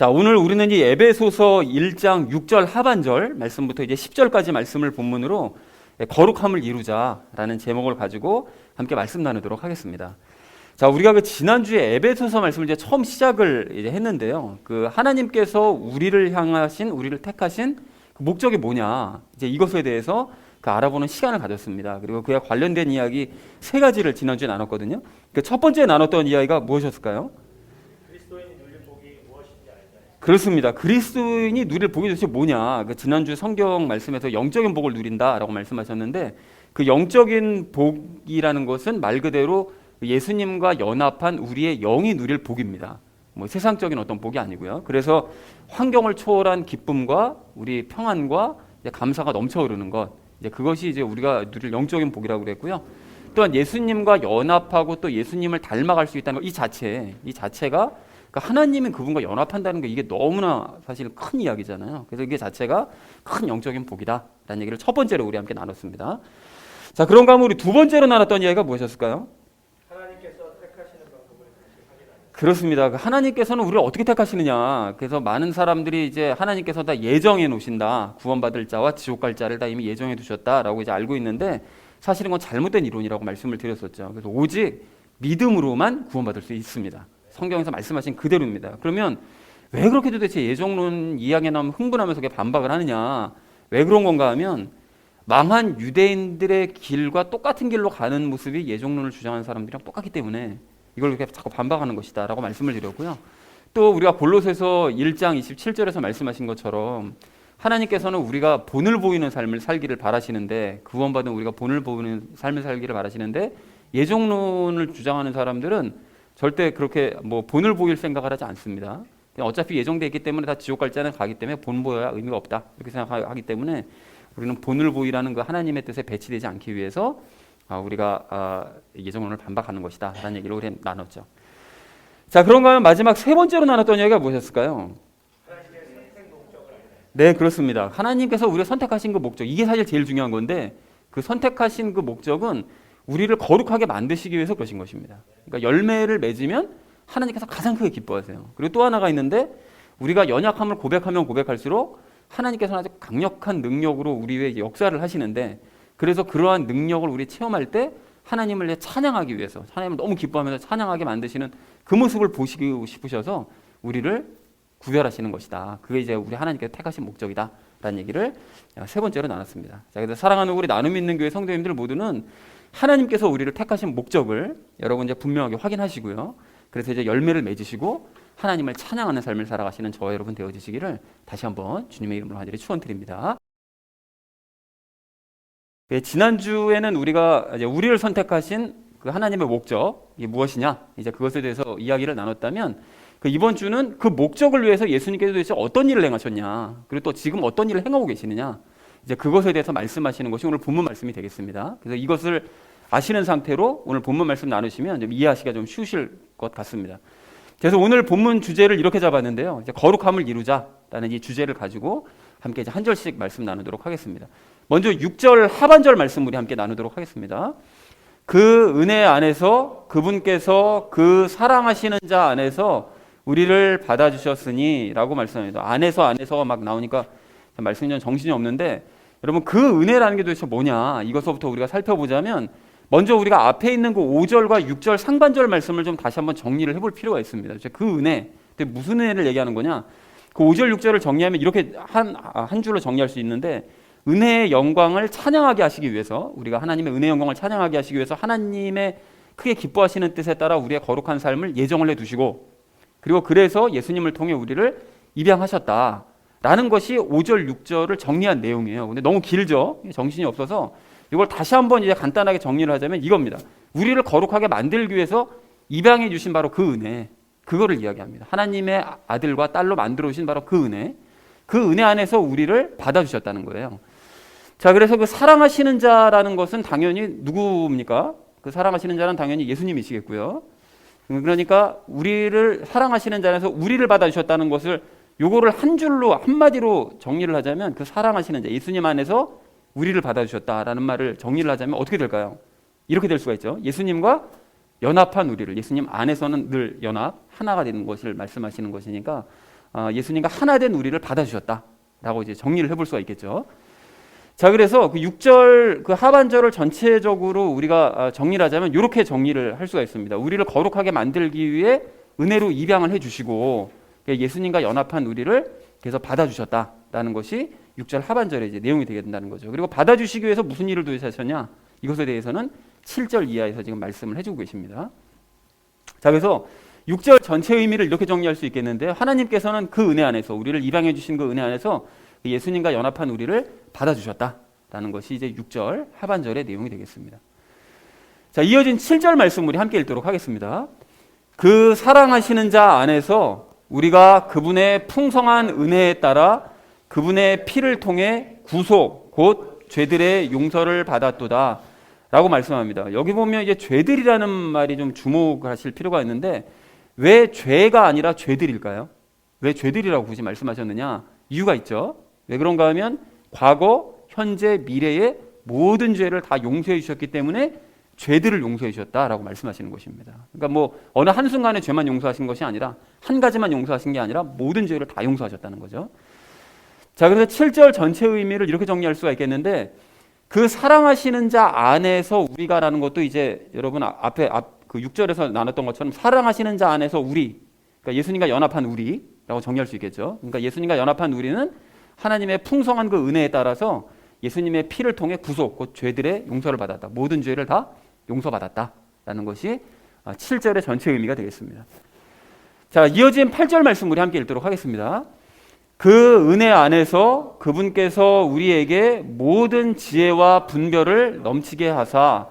자, 오늘 우리는 이 에베소서 1장 6절 하반절 말씀부터 이제 10절까지 말씀을 본문으로 거룩함을 이루자라는 제목을 가지고 함께 말씀 나누도록 하겠습니다. 자, 우리가 그 지난주에 에베소서 말씀을 이제 처음 시작을 이제 했는데요. 그 하나님께서 우리를 향하신, 우리를 택하신 그 목적이 뭐냐, 이제 이것에 대해서 그 알아보는 시간을 가졌습니다. 그리고 그에 관련된 이야기 세 가지를 지난주에 나눴거든요. 그 첫 번째 나눴던 이야기가 무엇이었을까요? 그리스도인이 누릴 복이 무엇인지 알자. 그렇습니다. 그리스도인이 누릴 복이 도대체 뭐냐. 그 지난주 성경 말씀에서 영적인 복을 누린다라고 말씀하셨는데, 그 영적인 복이라는 것은 말 그대로 예수님과 연합한 우리의 영이 누릴 복입니다. 뭐 세상적인 어떤 복이 아니고요. 그래서 환경을 초월한 기쁨과 우리 평안과 감사가 넘쳐 흐르는 것, 이제 그것이 이제 우리가 누릴 영적인 복이라고 그랬고요. 또한 예수님과 연합하고 또 예수님을 닮아갈 수 있다는 것, 이 자체가 그러니까 하나님은 그분과 연합한다는 게 이게 너무나 사실 큰 이야기잖아요. 그래서 이게 자체가 큰 영적인 복이다라는 얘기를 첫 번째로 우리 함께 나눴습니다. 자, 그런가 하면 우리 두 번째로 나눴던 이야기가 무엇이었을까요? 하나님께서 택하시는 방법을 다시 확인하자. 그렇습니다. 하나님께서는 우리를 어떻게 택하시느냐. 그래서 많은 사람들이 이제 하나님께서 다 예정해 놓으신다. 구원받을 자와 지옥 갈 자를 다 이미 예정해 두셨다라고 이제 알고 있는데, 사실은 그건 잘못된 이론이라고 말씀을 드렸었죠. 그래서 오직 믿음으로만 구원받을 수 있습니다. 성경에서 말씀하신 그대로입니다. 그러면 왜 그렇게 도대체 예정론 이야기 나오면 흥분하면서 반박을 하느냐. 왜 그런 건가 하면, 망한 유대인들의 길과 똑같은 길로 가는 모습이 예정론을 주장하는 사람들이랑 똑같기 때문에 이걸 이렇게 자꾸 반박하는 것이다 라고 말씀을 드렸고요. 또 우리가 골로새서 1장 27절에서 말씀하신 것처럼 하나님께서는 우리가 본을 보이는 삶을 살기를 바라시는데, 구원받은 우리가 본을 보이는 삶을 살기를 바라시는데, 예정론을 주장하는 사람들은 절대 그렇게 뭐 본을 보일 생각을 하지 않습니다. 어차피 예정되어 있기 때문에 다 지옥 갈 자는 가기 때문에 본 보여야 의미가 없다 이렇게 생각하기 때문에 우리는 본을 보이라는 그 하나님의 뜻에 배치되지 않기 위해서 우리가 예정론을 반박하는 것이다 라는 얘기를 우리 나눴죠. 자, 그런가 하면 마지막 세 번째로 나눴던 이야기가 무엇이었을까요? 하나님의 선택 목적을 알자. 네, 그렇습니다. 하나님께서 우리를 선택하신 그 목적, 이게 사실 제일 중요한 건데, 그 선택하신 그 목적은 우리를 거룩하게 만드시기 위해서 그러신 것입니다. 그러니까 열매를 맺으면 하나님께서 가장 크게 기뻐하세요. 그리고 또 하나가 있는데, 우리가 연약함을 고백하면 고백할수록 하나님께서는 아주 강력한 능력으로 우리 위해 역사를 하시는데, 그래서 그러한 능력을 우리 체험할 때 하나님을 찬양하기 위해서, 하나님을 너무 기뻐하면서 찬양하게 만드시는 그 모습을 보시고 싶으셔서 우리를 구별하시는 것이다. 그게 이제 우리 하나님께서 택하신 목적이다 라는 얘기를 세 번째로 나눴습니다. 자, 그래서 사랑하는 우리 나눔 있는 교회 성도님들 모두는 하나님께서 우리를 택하신 목적을 여러분 이제 분명하게 확인하시고요. 그래서 이제 열매를 맺으시고 하나님을 찬양하는 삶을 살아가시는 저와 여러분 되어주시기를 다시 한번 주님의 이름으로 간절히 축원드립니다. 지난주에는 우리가 이제 우리를 선택하신 그 하나님의 목적, 이게 무엇이냐, 이제 그것에 대해서 이야기를 나눴다면, 그 이번 주는 그 목적을 위해서 예수님께서 도대체 어떤 일을 행하셨냐, 그리고 또 지금 어떤 일을 행하고 계시느냐, 이제 그것에 대해서 말씀하시는 것이 오늘 본문 말씀이 되겠습니다. 그래서 이것을 아시는 상태로 오늘 본문 말씀 나누시면 좀 이해하시기가 좀 쉬우실 것 같습니다. 그래서 오늘 본문 주제를 이렇게 잡았는데요. 이제 거룩함을 이루자라는 이 주제를 가지고 함께 이제 한 절씩 말씀 나누도록 하겠습니다. 먼저 6절 하반절 말씀 우리 함께 나누도록 하겠습니다. 그 은혜 안에서 그분께서 그 사랑하시는 자 안에서 우리를 받아주셨으니 라고 말씀합니다. 안에서가 막 나오니까 말씀이 좀 정신이 없는데, 여러분 그 은혜라는 게 도대체 뭐냐, 이것부터 우리가 살펴보자면, 먼저 우리가 앞에 있는 그 5절과 6절 상반절 말씀을 좀 다시 한번 정리를 해볼 필요가 있습니다. 그 은혜, 무슨 은혜를 얘기하는 거냐, 그 5절 6절을 정리하면 이렇게 한 줄로 정리할 수 있는데, 은혜의 영광을 찬양하게 하시기 위해서, 우리가 하나님의 은혜의 영광을 찬양하게 하시기 위해서 하나님의 크게 기뻐하시는 뜻에 따라 우리의 거룩한 삶을 예정을 해두시고, 그리고 그래서 예수님을 통해 우리를 입양하셨다라는 것이 5절 6절을 정리한 내용이에요. 근데 너무 길죠? 정신이 없어서 이걸 다시 한번 이제 간단하게 정리를 하자면 이겁니다. 우리를 거룩하게 만들기 위해서 입양해 주신 바로 그 은혜, 그거를 이야기합니다. 하나님의 아들과 딸로 만들어 주신 바로 그 은혜 안에서 우리를 받아주셨다는 거예요. 자, 그래서 그 사랑하시는 자라는 것은 당연히 누구입니까? 그 사랑하시는 자는 당연히 예수님이시겠고요. 그러니까 우리를 사랑하시는 자 안에서 우리를 받아주셨다는 것을, 요거를 한 줄로 한마디로 정리를 하자면, 그 사랑하시는 자, 예수님 안에서 우리를 받아주셨다라는 말을 정리를 하자면 어떻게 될까요? 이렇게 될 수가 있죠. 예수님과 연합한 우리를, 예수님 안에서는 늘 연합, 하나가 되는 것을 말씀하시는 것이니까 예수님과 하나 된 우리를 받아주셨다라고 이제 정리를 해볼 수가 있겠죠. 자, 그래서 그 6절 그 하반절을 전체적으로 우리가 정리를 하자면 이렇게 정리를 할 수가 있습니다. 우리를 거룩하게 만들기 위해 은혜로 입양을 해주시고 예수님과 연합한 우리를 그래서 받아주셨다라는 것이 6절 하반절의 이제 내용이 되게 된다는 거죠. 그리고 받아주시기 위해서 무슨 일을 도대체하셨냐? 이것에 대해서는 7절 이하에서 지금 말씀을 해주고 계십니다. 자, 그래서 6절 전체 의미를 이렇게 정리할 수 있겠는데, 하나님께서는 그 은혜 안에서 우리를 입양해 주신 그 은혜 안에서 예수님과 연합한 우리를 받아주셨다라는 것이 이제 6절 하반절의 내용이 되겠습니다. 자, 이어진 7절 말씀 우리 함께 읽도록 하겠습니다. 그 사랑하시는 자 안에서 우리가 그분의 풍성한 은혜에 따라 그분의 피를 통해 구속 곧 죄들의 용서를 받았도다 라고 말씀합니다. 여기 보면 이제 죄들이라는 말이 좀 주목하실 필요가 있는데, 왜 죄가 아니라 죄들일까요? 왜 죄들이라고 굳이 말씀하셨느냐? 이유가 있죠. 왜 그런가 하면 과거, 현재, 미래의 모든 죄를 다 용서해 주셨기 때문에 죄들을 용서해 주셨다라고 말씀하시는 것입니다. 그러니까 뭐 어느 한순간에 죄만 용서하신 것이 아니라, 한 가지만 용서하신 게 아니라 모든 죄를 다 용서하셨다는 거죠. 자, 그래서 7절 전체의 의미를 이렇게 정리할 수가 있겠는데, 그 사랑하시는 자 안에서 우리가라는 것도 이제 여러분 앞에 그 6절에서 나눴던 것처럼 사랑하시는 자 안에서 우리, 그러니까 예수님과 연합한 우리라고 정리할 수 있겠죠. 그러니까 예수님과 연합한 우리는 하나님의 풍성한 그 은혜에 따라서 예수님의 피를 통해 구속, 곧 죄들의 용서를 받았다. 모든 죄를 다 용서받았다라는 것이 7절의 전체 의미가 되겠습니다. 자, 이어진 8절 말씀 우리 함께 읽도록 하겠습니다. 그 은혜 안에서 그분께서 우리에게 모든 지혜와 분별을 넘치게 하사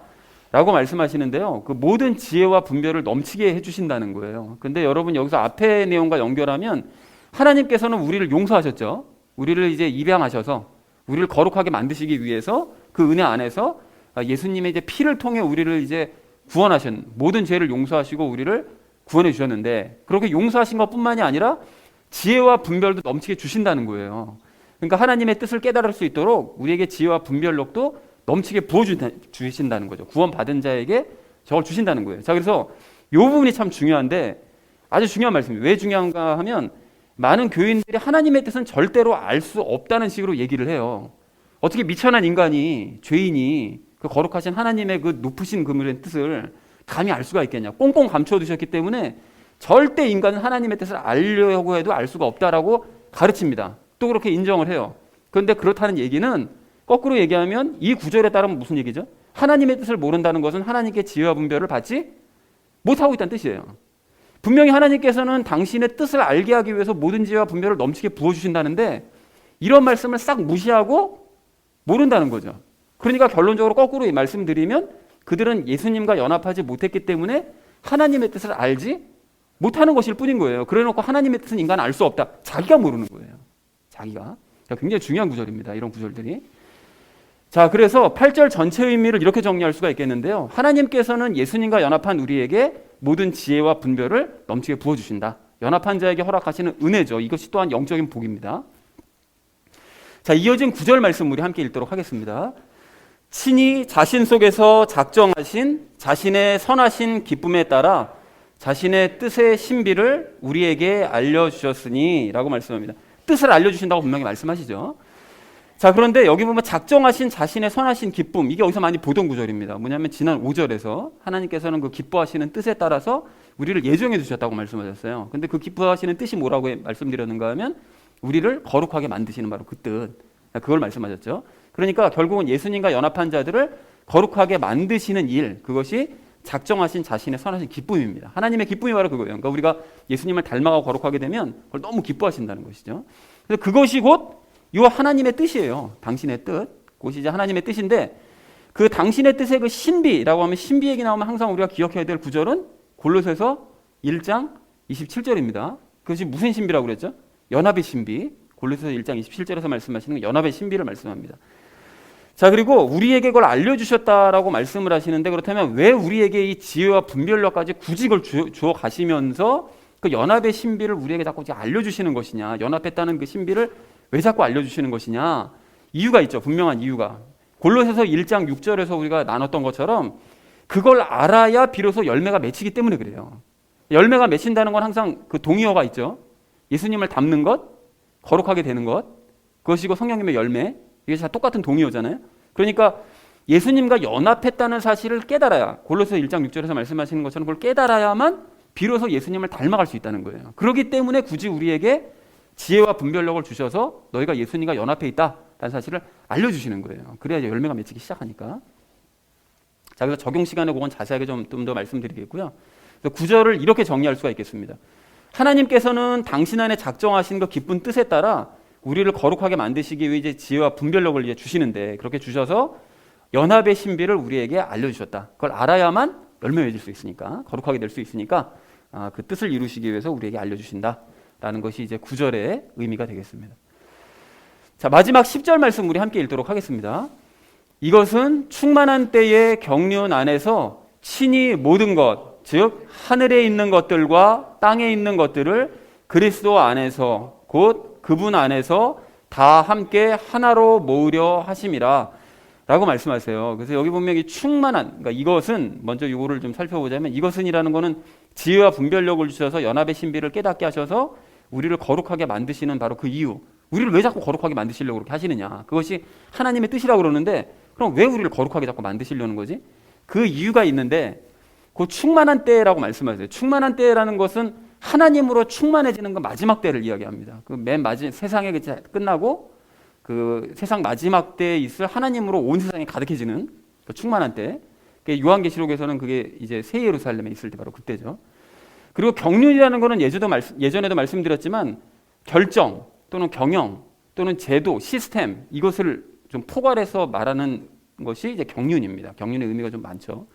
라고 말씀하시는데요. 그 모든 지혜와 분별을 넘치게 해주신다는 거예요. 근데 여러분 여기서 앞의 내용과 연결하면 하나님께서는 우리를 용서하셨죠. 우리를 이제 입양하셔서 우리를 거룩하게 만드시기 위해서 그 은혜 안에서 예수님의 이제 피를 통해 우리를 이제 구원하신, 모든 죄를 용서하시고 우리를 구원해 주셨는데, 그렇게 용서하신 것뿐만이 아니라 지혜와 분별도 넘치게 주신다는 거예요. 그러니까 하나님의 뜻을 깨달을 수 있도록 우리에게 지혜와 분별력도 넘치게 부어주신다는 거죠. 구원받은 자에게 저걸 주신다는 거예요. 자, 그래서 이 부분이 참 중요한데, 아주 중요한 말씀이에요. 왜 중요한가 하면, 많은 교인들이 하나님의 뜻은 절대로 알 수 없다는 식으로 얘기를 해요. 어떻게 미천한 인간이, 죄인이 그 거룩하신 하나님의 그 높으신 그물의 뜻을 감히 알 수가 있겠냐. 꽁꽁 감춰두셨기 때문에 절대 인간은 하나님의 뜻을 알려고 해도 알 수가 없다라고 가르칩니다. 또 그렇게 인정을 해요. 그런데 그렇다는 얘기는, 거꾸로 얘기하면 이 구절에 따르면 무슨 얘기죠? 하나님의 뜻을 모른다는 것은 하나님께 지혜와 분별을 받지 못하고 있다는 뜻이에요. 분명히 하나님께서는 당신의 뜻을 알게 하기 위해서 모든 지혜와 분별을 넘치게 부어주신다는데, 이런 말씀을 싹 무시하고 모른다는 거죠. 그러니까 결론적으로 거꾸로 말씀드리면, 그들은 예수님과 연합하지 못했기 때문에 하나님의 뜻을 알지 못하는 것일 뿐인 거예요. 그래놓고 하나님의 뜻은 인간은 알 수 없다. 자기가 모르는 거예요. 자기가. 굉장히 중요한 구절입니다. 이런 구절들이. 자, 그래서 8절 전체 의미를 이렇게 정리할 수가 있겠는데요. 하나님께서는 예수님과 연합한 우리에게 모든 지혜와 분별을 넘치게 부어주신다. 연합한 자에게 허락하시는 은혜죠. 이것이 또한 영적인 복입니다. 자, 이어진 9절 말씀 우리 함께 읽도록 하겠습니다. 친히 자신 속에서 작정하신 자신의 선하신 기쁨에 따라 자신의 뜻의 신비를 우리에게 알려주셨으니 라고 말씀합니다. 뜻을 알려주신다고 분명히 말씀하시죠. 자, 그런데 여기 보면 작정하신 자신의 선하신 기쁨, 이게 어디서 많이 보던 구절입니다. 뭐냐면 지난 5절에서 하나님께서는 그 기뻐하시는 뜻에 따라서 우리를 예정해 주셨다고 말씀하셨어요. 근데 그 기뻐하시는 뜻이 뭐라고 말씀드렸는가 하면 우리를 거룩하게 만드시는 바로 그 뜻, 그걸 말씀하셨죠. 그러니까 결국은 예수님과 연합한 자들을 거룩하게 만드시는 일, 그것이 작정하신 자신의 선하신 기쁨입니다. 하나님의 기쁨이 바로 그거예요. 그러니까 우리가 예수님을 닮아가고 거룩하게 되면 그걸 너무 기뻐하신다는 것이죠. 그래서 그것이 곧 이 하나님의 뜻이에요. 당신의 뜻, 그것이 이제 하나님의 뜻인데, 그 당신의 뜻의 그 신비라고 하면, 신비 얘기 나오면 항상 우리가 기억해야 될 구절은 골로새서 1장 27절입니다. 그것이 무슨 신비라고 그랬죠? 연합의 신비. 골로새서 1장 27절에서 말씀하시는 연합의 신비를 말씀합니다. 자, 그리고 우리에게 그걸 알려주셨다라고 말씀을 하시는데, 그렇다면 왜 우리에게 이 지혜와 분별력까지 굳이 그걸 주어 가시면서 그 연합의 신비를 우리에게 자꾸 알려주시는 것이냐, 연합했다는 그 신비를 왜 자꾸 알려주시는 것이냐? 이유가 있죠. 분명한 이유가. 골로새서 1장 6절에서 우리가 나눴던 것처럼 그걸 알아야 비로소 열매가 맺히기 때문에 그래요. 열매가 맺힌다는 건 항상 그 동의어가 있죠. 예수님을 닮는 것, 거룩하게 되는 것, 그것이고 성령님의 열매, 이게 다 똑같은 동의어잖아요. 그러니까 예수님과 연합했다는 사실을 깨달아야, 골로새 1장 6절에서 말씀하시는 것처럼 그걸 깨달아야만 비로소 예수님을 닮아갈 수 있다는 거예요. 그렇기 때문에 굳이 우리에게 지혜와 분별력을 주셔서 너희가 예수님과 연합해 있다라는 사실을 알려주시는 거예요. 그래야 열매가 맺히기 시작하니까. 자, 그래서 적용 시간에 그건 자세하게 좀 더 말씀드리겠고요. 그래서 구절을 이렇게 정리할 수가 있겠습니다. 하나님께서는 당신 안에 작정하신 그 기쁜 뜻에 따라 우리를 거룩하게 만드시기 위해 이제 지혜와 분별력을 이제 주시는데, 그렇게 주셔서 연합의 신비를 우리에게 알려주셨다. 그걸 알아야만 열매 맺을 수 있으니까, 거룩하게 될 수 있으니까 그 뜻을 이루시기 위해서 우리에게 알려주신다라는 것이 이제 9절의 의미가 되겠습니다. 자, 마지막 10절 말씀 우리 함께 읽도록 하겠습니다. 이것은 충만한 때의 경륜 안에서 친히 모든 것, 즉 하늘에 있는 것들과 땅에 있는 것들을 그리스도 안에서 곧 그분 안에서 다 함께 하나로 모으려 하심이라 라고 말씀하세요. 그래서 여기 보면 이 충만한, 그러니까 이것은, 먼저 이거를 좀 살펴보자면, 이것은이라는 거는 지혜와 분별력을 주셔서 연합의 신비를 깨닫게 하셔서 우리를 거룩하게 만드시는 바로 그 이유. 우리를 왜 자꾸 거룩하게 만드시려고 그렇게 하시느냐, 그것이 하나님의 뜻이라고 그러는데, 그럼 왜 우리를 거룩하게 자꾸 만드시려는 거지? 그 이유가 있는데, 그 충만한 때라고 말씀하세요. 충만한 때라는 것은 하나님으로 충만해지는 그 마지막 때를 이야기합니다. 그 맨 마지막 세상에 끝나고 그 세상 마지막 때에 있을 하나님으로 온 세상이 가득해지는 그 충만한 때. 요한계시록에서는 그게 이제 새 예루살렘에 있을 때 바로 그때죠. 그리고 경륜이라는 거는 예전에도 말씀드렸지만 결정 또는 경영 또는 제도, 시스템, 이것을 좀 포괄해서 말하는 것이 이제 경륜입니다. 경륜의 의미가 좀 많죠.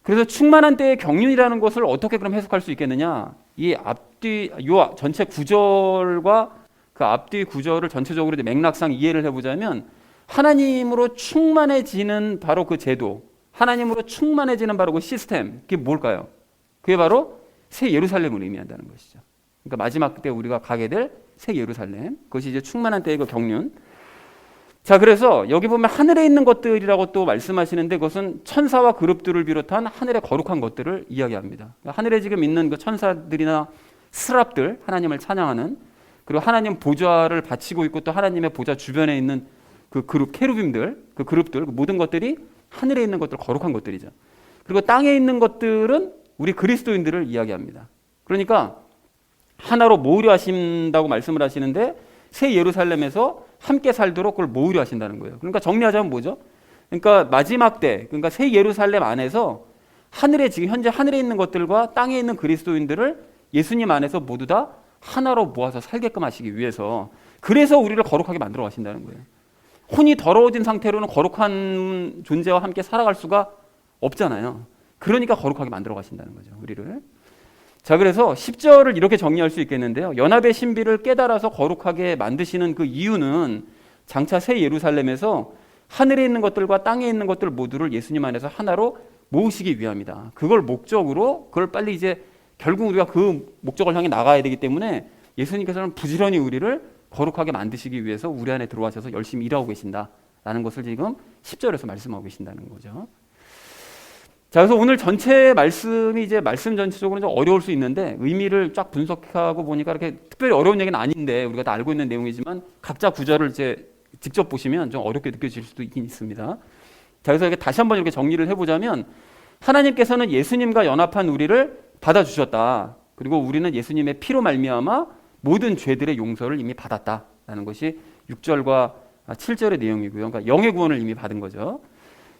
그래서 충만한 때의 경륜이라는 것을 어떻게 그럼 해석할 수 있겠느냐? 이 앞뒤 요 전체 구절과 그 앞뒤 구절을 전체적으로 이제 맥락상 이해를 해보자면, 하나님으로 충만해지는 바로 그 제도, 하나님으로 충만해지는 바로 그 시스템, 그게 뭘까요? 그게 바로 새 예루살렘을 의미한다는 것이죠. 그러니까 마지막 때 우리가 가게 될 새 예루살렘, 그것이 이제 충만한 때의 그 경륜. 자, 그래서 여기 보면 하늘에 있는 것들이라고 또 말씀하시는데, 그것은 천사와 그룹들을 비롯한 하늘의 거룩한 것들을 이야기합니다. 그러니까 하늘에 지금 있는 그 천사들이나 스랍들, 하나님을 찬양하는, 그리고 하나님 보좌를 바치고 있고 또 하나님의 보좌 주변에 있는 그 그룹, 케루빔들, 그 그룹들, 그 모든 것들이 하늘에 있는 것들, 거룩한 것들이죠. 그리고 땅에 있는 것들은 우리 그리스도인들을 이야기합니다. 그러니까 하나로 모으려 하신다고 말씀을 하시는데, 새 예루살렘에서 함께 살도록 그걸 모으려 하신다는 거예요. 그러니까 정리하자면 뭐죠? 그러니까 마지막 때, 그러니까 새 예루살렘 안에서 하늘에, 지금 현재 하늘에 있는 것들과 땅에 있는 그리스도인들을 예수님 안에서 모두 다 하나로 모아서 살게끔 하시기 위해서, 그래서 우리를 거룩하게 만들어 가신다는 거예요. 혼이 더러워진 상태로는 거룩한 존재와 함께 살아갈 수가 없잖아요. 그러니까 거룩하게 만들어 가신다는 거죠, 우리를. 자, 그래서 10절을 이렇게 정리할 수 있겠는데요. 연합의 신비를 깨달아서 거룩하게 만드시는 그 이유는 장차 새 예루살렘에서 하늘에 있는 것들과 땅에 있는 것들 모두를 예수님 안에서 하나로 모으시기 위함이다. 그걸 목적으로, 그걸 빨리 이제 결국 우리가 그 목적을 향해 나가야 되기 때문에 예수님께서는 부지런히 우리를 거룩하게 만드시기 위해서 우리 안에 들어와셔서 열심히 일하고 계신다라는 것을 지금 10절에서 말씀하고 계신다는 거죠. 자, 그래서 오늘 전체 말씀이 이제 말씀 전체적으로 좀 어려울 수 있는데, 의미를 쫙 분석하고 보니까 이렇게 특별히 어려운 얘기는 아닌데, 우리가 다 알고 있는 내용이지만 각자 구절을 이제 직접 보시면 좀 어렵게 느껴질 수도 있긴 있습니다. 자, 그래서 이렇게 다시 한번 이렇게 정리를 해보자면, 하나님께서는 예수님과 연합한 우리를 받아주셨다. 그리고 우리는 예수님의 피로 말미암아 모든 죄들의 용서를 이미 받았다라는 것이 6절과 7절의 내용이고요. 그러니까 영의 구원을 이미 받은 거죠.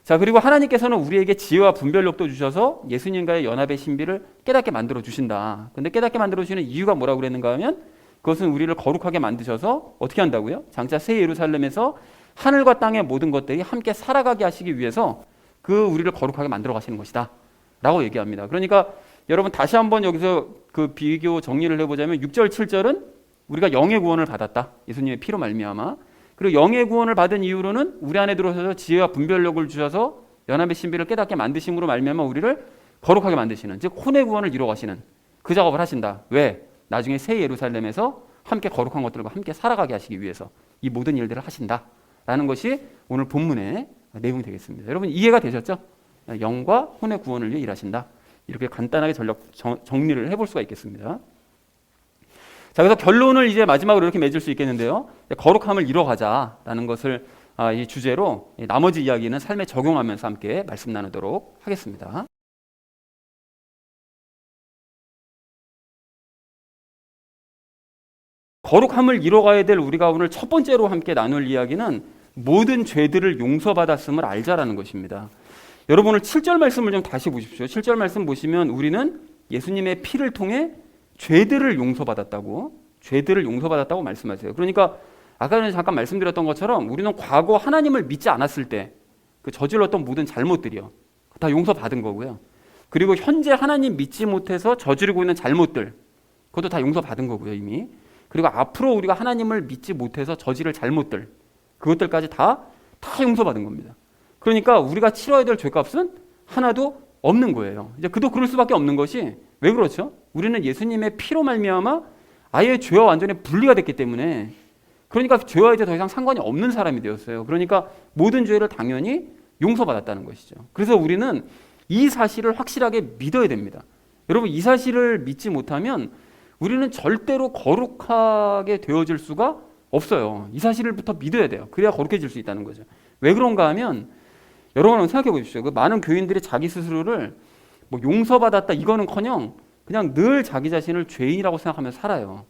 자, 그리고 하나님께서는 우리에게 지혜와 분별력도 주셔서 예수님과의 연합의 신비를 깨닫게 만들어 주신다. 근데 깨닫게 만들어 주시는 이유가 뭐라고 그랬는가 하면, 그것은 우리를 거룩하게 만드셔서 어떻게 한다고요? 장차 새 예루살렘에서 하늘과 땅의 모든 것들이 함께 살아가게 하시기 위해서 그 우리를 거룩하게 만들어 가시는 것이다 라고 얘기합니다. 그러니까 여러분 다시 한번 여기서 그 비교 정리를 해보자면, 6절 7절은 우리가 영의 구원을 받았다, 예수님의 피로 말미암아. 그리고 영의 구원을 받은 이후로는 우리 안에 들어서서 지혜와 분별력을 주셔서 연합의 신비를 깨닫게 만드심으로 말미암아 우리를 거룩하게 만드시는, 즉 혼의 구원을 이루어 가시는 그 작업을 하신다. 왜? 나중에 새 예루살렘에서 함께 거룩한 것들과 함께 살아가게 하시기 위해서 이 모든 일들을 하신다라는 것이 오늘 본문의 내용이 되겠습니다. 여러분 이해가 되셨죠? 영과 혼의 구원을 위해 일하신다. 이렇게 간단하게 정리를 해볼 수가 있겠습니다. 자, 그래서 결론을 이제 마지막으로 이렇게 맺을 수 있겠는데요. 거룩함을 이뤄가자라는 것을 이 주제로 나머지 이야기는 삶에 적용하면서 함께 말씀 나누도록 하겠습니다. 거룩함을 이뤄가야 될 우리가 오늘 첫 번째로 함께 나눌 이야기는 모든 죄들을 용서받았음을 알자라는 것입니다. 여러분 오늘 7절 말씀을 좀 다시 보십시오. 7절 말씀 보시면 우리는 예수님의 피를 통해 죄들을 용서받았다고 말씀하세요. 그러니까 아까 전에 잠깐 말씀드렸던 것처럼 우리는 과거 하나님을 믿지 않았을 때 그 저질렀던 모든 잘못들이요, 다 용서받은 거고요. 그리고 현재 하나님 믿지 못해서 저지르고 있는 잘못들, 그것도 다 용서받은 거고요 이미. 그리고 앞으로 우리가 하나님을 믿지 못해서 저지를 잘못들, 그것들까지 다 용서받은 겁니다. 그러니까 우리가 치러야 될 죄값은 하나도 없는 거예요. 이제 그도 그럴 수밖에 없는 것이 왜 그렇죠? 우리는 예수님의 피로 말미암아 아예 죄와 완전히 분리가 됐기 때문에, 그러니까 죄와 이제 더 이상 상관이 없는 사람이 되었어요. 그러니까 모든 죄를 당연히 용서받았다는 것이죠. 그래서 우리는 이 사실을 확실하게 믿어야 됩니다. 여러분 이 사실을 믿지 못하면 우리는 절대로 거룩하게 되어질 수가 없어요. 이 사실부터 믿어야 돼요. 그래야 거룩해질 수 있다는 거죠. 왜 그런가 하면 여러분 생각해 보십시오. 그 많은 교인들이 자기 스스로를 뭐 용서받았다 이거는커녕 그냥 늘 자기 자신을 죄인이라고 생각하며 살아요.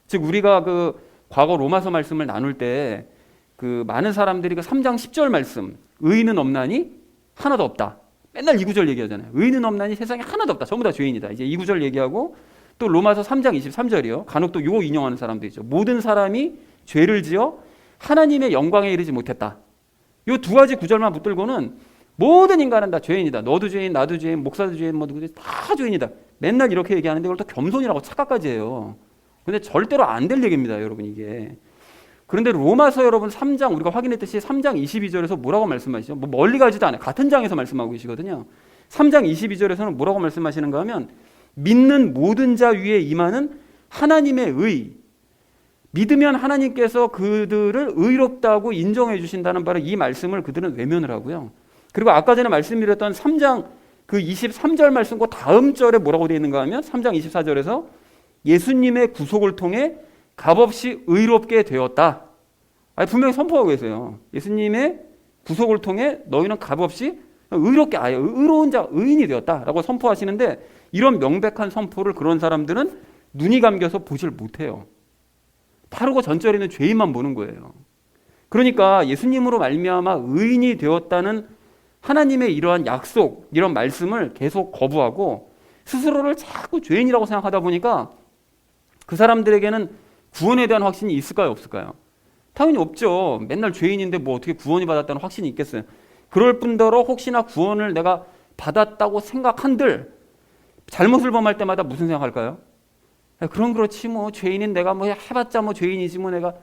즉 우리가 그 과거 로마서 말씀을 나눌 때 그 많은 사람들이 그 3장 10절 말씀, 의인은 없나니 하나도 없다. 맨날 이 구절 얘기하잖아요. 의인은 없나니 세상에 하나도 없다. 전부 다 죄인이다. 이제 이 구절 얘기하고 또 로마서 3장 23절이요. 간혹 또 요 인용하는 사람도 있죠. 모든 사람이 죄를 지어 하나님의 영광에 이르지 못했다. 요 두 가지 구절만 붙들고는 모든 인간은 다 죄인이다. 너도 죄인, 나도 죄인, 목사도 죄인, 뭐 누구도 다 죄인이다. 맨날 이렇게 얘기하는데 그걸 또 겸손이라고 착각까지 해요. 근데 절대로 안 될 얘기입니다, 여러분 이게. 그런데 로마서 여러분 3장 우리가 확인했듯이 3장 22절에서 뭐라고 말씀하시죠? 뭐 멀리 가지도 않아요. 같은 장에서 말씀하고 계시거든요. 3장 22절에서는 뭐라고 말씀하시는가 하면 믿는 모든 자 위에 임하는 하나님의 의, 믿으면 하나님께서 그들을 의롭다고 인정해 주신다는 바로 이 말씀을 그들은 외면을 하고요. 그리고 아까 전에 말씀드렸던 3장 그 23절 말씀 그 다음 절에 뭐라고 되어 있는가 하면 3장 24절에서 예수님의 구속을 통해 값없이 의롭게 되었다. 분명히 선포하고 계세요. 예수님의 구속을 통해 너희는 값없이 의롭게, 아예 의로운 자, 의인이 되었다라고 선포하시는데, 이런 명백한 선포를 그런 사람들은 눈이 감겨서 보질 못해요. 바르고 전절에 있는 죄인만 보는 거예요. 그러니까 예수님으로 말미암아 의인이 되었다는 하나님의 이러한 약속, 이런 말씀을 계속 거부하고 스스로를 자꾸 죄인이라고 생각하다 보니까 그 사람들에게는 구원에 대한 확신이 있을까요, 없을까요? 당연히 없죠. 맨날 죄인인데 뭐 어떻게 구원이 받았다는 확신이 있겠어요. 그럴 뿐더러 혹시나 구원을 내가 받았다고 생각한들 잘못을 범할 때마다 무슨 생각할까요? 그럼 그렇지 뭐 죄인인 내가 뭐 해봤자 뭐 죄인이지 뭐 내가,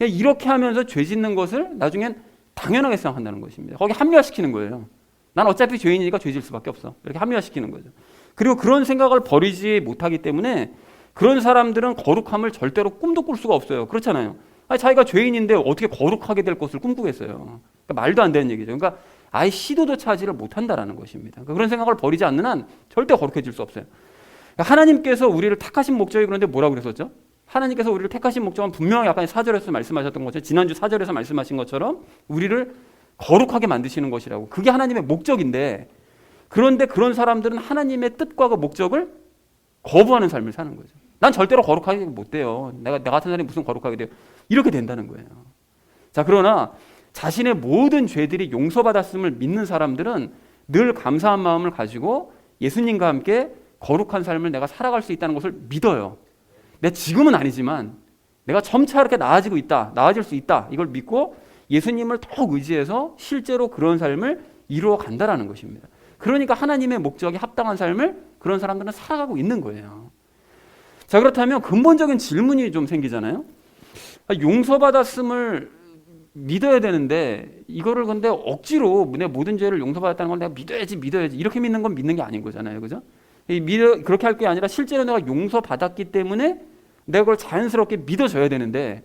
이렇게 하면서 죄 짓는 것을 나중엔 당연하게 생각한다는 것입니다. 거기 합리화시키는 거예요. 난 어차피 죄인이니까 죄 질 수밖에 없어. 이렇게 합리화시키는 거죠. 그리고 그런 생각을 버리지 못하기 때문에 그런 사람들은 거룩함을 절대로 꿈도 꿀 수가 없어요. 그렇잖아요. 자기가 죄인인데 어떻게 거룩하게 될 것을 꿈꾸겠어요. 그러니까 말도 안 되는 얘기죠. 그러니까 아예 시도도 차지를 못한다라는 것입니다. 그러니까 그런 생각을 버리지 않는 한 절대 거룩해질 수 없어요. 그러니까 하나님께서 우리를 택하신 목적이 그런데 뭐라고 그랬었죠? 하나님께서 우리를 택하신 목적은 분명히 아까 4절에서 말씀하셨던 것처럼, 지난주 4절에서 말씀하신 것처럼 우리를 거룩하게 만드시는 것이라고. 그게 하나님의 목적인데, 그런데 그런 사람들은 하나님의 뜻과 그 목적을 거부하는 삶을 사는 거죠. 난 절대로 거룩하게 못 돼요. 내가 같은 사람이 무슨 거룩하게 돼요. 이렇게 된다는 거예요. 자, 그러나 자신의 모든 죄들이 용서받았음을 믿는 사람들은 늘 감사한 마음을 가지고 예수님과 함께 거룩한 삶을 내가 살아갈 수 있다는 것을 믿어요. 내가 지금은 아니지만 내가 점차 이렇게 나아지고 있다, 나아질 수 있다, 이걸 믿고 예수님을 더욱 의지해서 실제로 그런 삶을 이루어 간다라는 것입니다. 그러니까 하나님의 목적에 합당한 삶을 그런 사람들은 살아가고 있는 거예요. 자, 그렇다면 근본적인 질문이 좀 생기잖아요. 용서받았음을 믿어야 되는데 이거를 근데 억지로 내 모든 죄를 용서받았다는 걸 내가 믿어야지 이렇게 믿는 건 믿는 게 아닌 거잖아요. 그죠? 그렇게 할 게 아니라 실제로 내가 용서받았기 때문에 내가 그걸 자연스럽게 믿어줘야 되는데,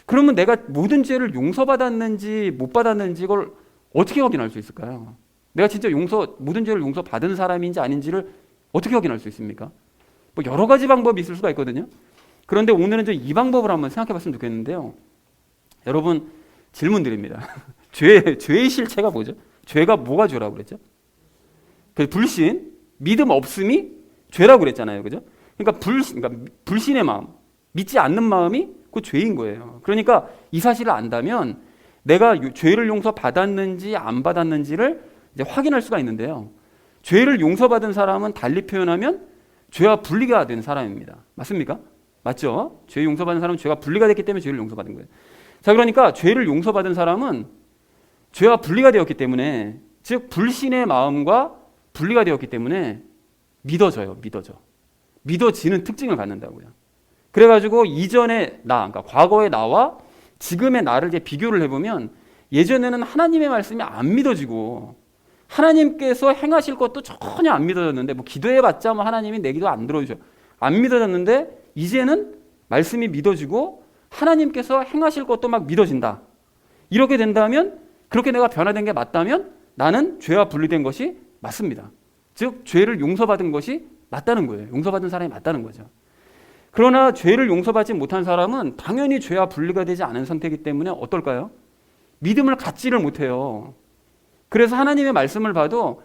그러면 내가 모든 죄를 용서받았는지 못 받았는지 이걸 어떻게 확인할 수 있을까요? 내가 진짜 모든 죄를 용서받은 사람인지 아닌지를 어떻게 확인할 수 있습니까? 뭐 여러 가지 방법이 있을 수가 있거든요. 그런데 오늘은 좀 이 방법을 한번 생각해 봤으면 좋겠는데요. 여러분, 질문 드립니다. 죄의 실체가 뭐죠? 죄가 뭐가 죄라고 그랬죠? 불신, 믿음 없음이 죄라고 그랬잖아요. 그죠? 그러니까 불신의 마음, 믿지 않는 마음이 그 죄인 거예요. 그러니까 이 사실을 안다면 내가 죄를 용서받았는지 안 받았는지를 이제 확인할 수가 있는데요. 죄를 용서받은 사람은 달리 표현하면 죄와 분리가 된 사람입니다. 맞습니까? 맞죠? 죄 용서받은 사람은 죄가 분리가 됐기 때문에 죄를 용서받은 거예요. 자, 그러니까 죄를 용서받은 사람은 죄와 분리가 되었기 때문에, 즉 불신의 마음과 분리가 되었기 때문에 믿어지는 특징을 갖는다고요. 그래가지고 이전의 나, 그러니까 과거의 나와 지금의 나를 이제 비교를 해보면, 예전에는 하나님의 말씀이 안 믿어지고 하나님께서 행하실 것도 전혀 안 믿어졌는데, 뭐 기도해봤자 뭐 하나님이 내 기도 안 들어주셔, 안 믿어졌는데 이제는 말씀이 믿어지고 하나님께서 행하실 것도 막 믿어진다. 이렇게 된다면, 그렇게 내가 변화된 게 맞다면 나는 죄와 분리된 것이 맞습니다. 즉 죄를 용서받은 것이 맞다는 거예요. 용서받은 사람이 맞다는 거죠. 그러나 죄를 용서받지 못한 사람은 당연히 죄와 분리가 되지 않은 상태이기 때문에 어떨까요? 믿음을 갖지를 못해요. 그래서 하나님의 말씀을 봐도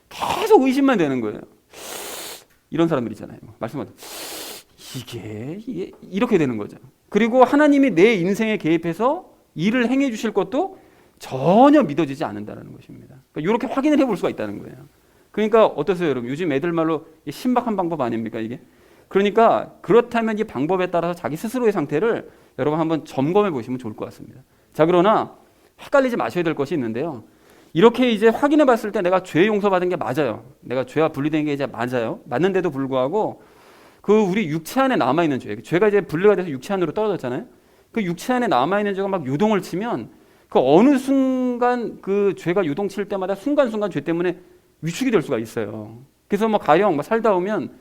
계속 의심만 되는 거예요. 이런 사람들 있잖아요. 말씀하다 이게 이렇게 되는 거죠. 그리고 하나님이 내 인생에 개입해서 일을 행해 주실 것도 전혀 믿어지지 않는다는 것입니다. 그러니까 이렇게 확인을 해볼 수가 있다는 거예요. 그러니까 어떠세요, 여러분? 요즘 애들 말로 신박한 방법 아닙니까, 이게? 그러니까 그렇다면 이 방법에 따라서 자기 스스로의 상태를 여러분 한번 점검해 보시면 좋을 것 같습니다. 자, 그러나 헷갈리지 마셔야 될 것이 있는데요. 이렇게 이제 확인해 봤을 때 내가 죄 용서받은 게 맞아요. 내가 죄와 분리된 게 이제 맞아요. 맞는데도 불구하고 그 우리 육체 안에 남아있는 죄가 이제 분리가 돼서 육체 안으로 떨어졌잖아요. 그 육체 안에 남아있는 죄가 막 요동을 치면 그 어느 순간 그 죄가 요동칠 때마다 순간순간 죄 때문에 위축이 될 수가 있어요. 그래서 뭐 가령 살다 오면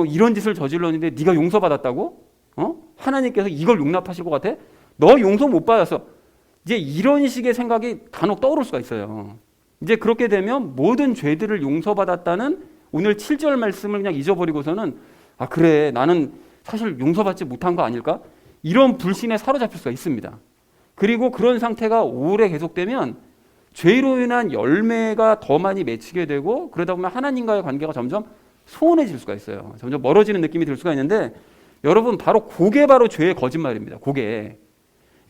이런 짓을 저질렀는데 네가 용서받았다고? 하나님께서 이걸 용납하실 것 같아? 너 용서 못 받았어. 이제 이런 식의 생각이 간혹 떠오를 수가 있어요. 이제 그렇게 되면 모든 죄들을 용서받았다는 오늘 7절 말씀을 그냥 잊어버리고서는 아, 그래, 나는 사실 용서받지 못한 거 아닐까? 이런 불신에 사로잡힐 수가 있습니다. 그리고 그런 상태가 오래 계속되면 죄로 인한 열매가 더 많이 맺히게 되고, 그러다 보면 하나님과의 관계가 점점 소원해질 수가 있어요. 점점 멀어지는 느낌이 들 수가 있는데, 여러분, 그게 바로 죄의 거짓말입니다. 그러니까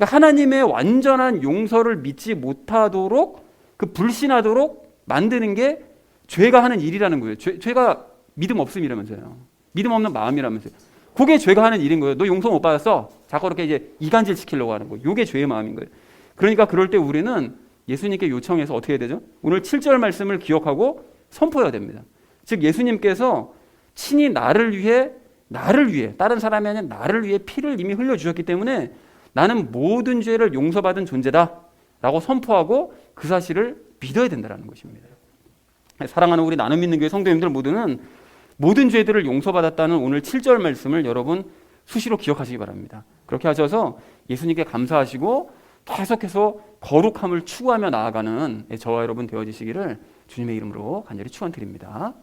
하나님의 완전한 용서를 믿지 못하도록, 그 불신하도록 만드는 게 죄가 하는 일이라는 거예요. 죄가 믿음 없음이라면서요. 믿음 없는 마음이라면서요. 그게 죄가 하는 일인 거예요. 너 용서 못 받았어? 자꾸 그렇게 이제 이간질 시키려고 하는 거예요. 이게 죄의 마음인 거예요. 그러니까 그럴 때 우리는 예수님께 요청해서 어떻게 해야 되죠? 오늘 7절 말씀을 기억하고 선포해야 됩니다. 즉 예수님께서 친히 나를 위해 다른 사람이 아닌 나를 위해 피를 이미 흘려주셨기 때문에 나는 모든 죄를 용서받은 존재다 라고 선포하고 그 사실을 믿어야 된다는 것입니다. 사랑하는 우리 나눔 믿는 교회 성도님들 모두는 모든 죄들을 용서받았다는 오늘 7절 말씀을 여러분 수시로 기억하시기 바랍니다. 그렇게 하셔서 예수님께 감사하시고 계속해서 거룩함을 추구하며 나아가는 저와 여러분 되어지시기를 주님의 이름으로 간절히 축원드립니다.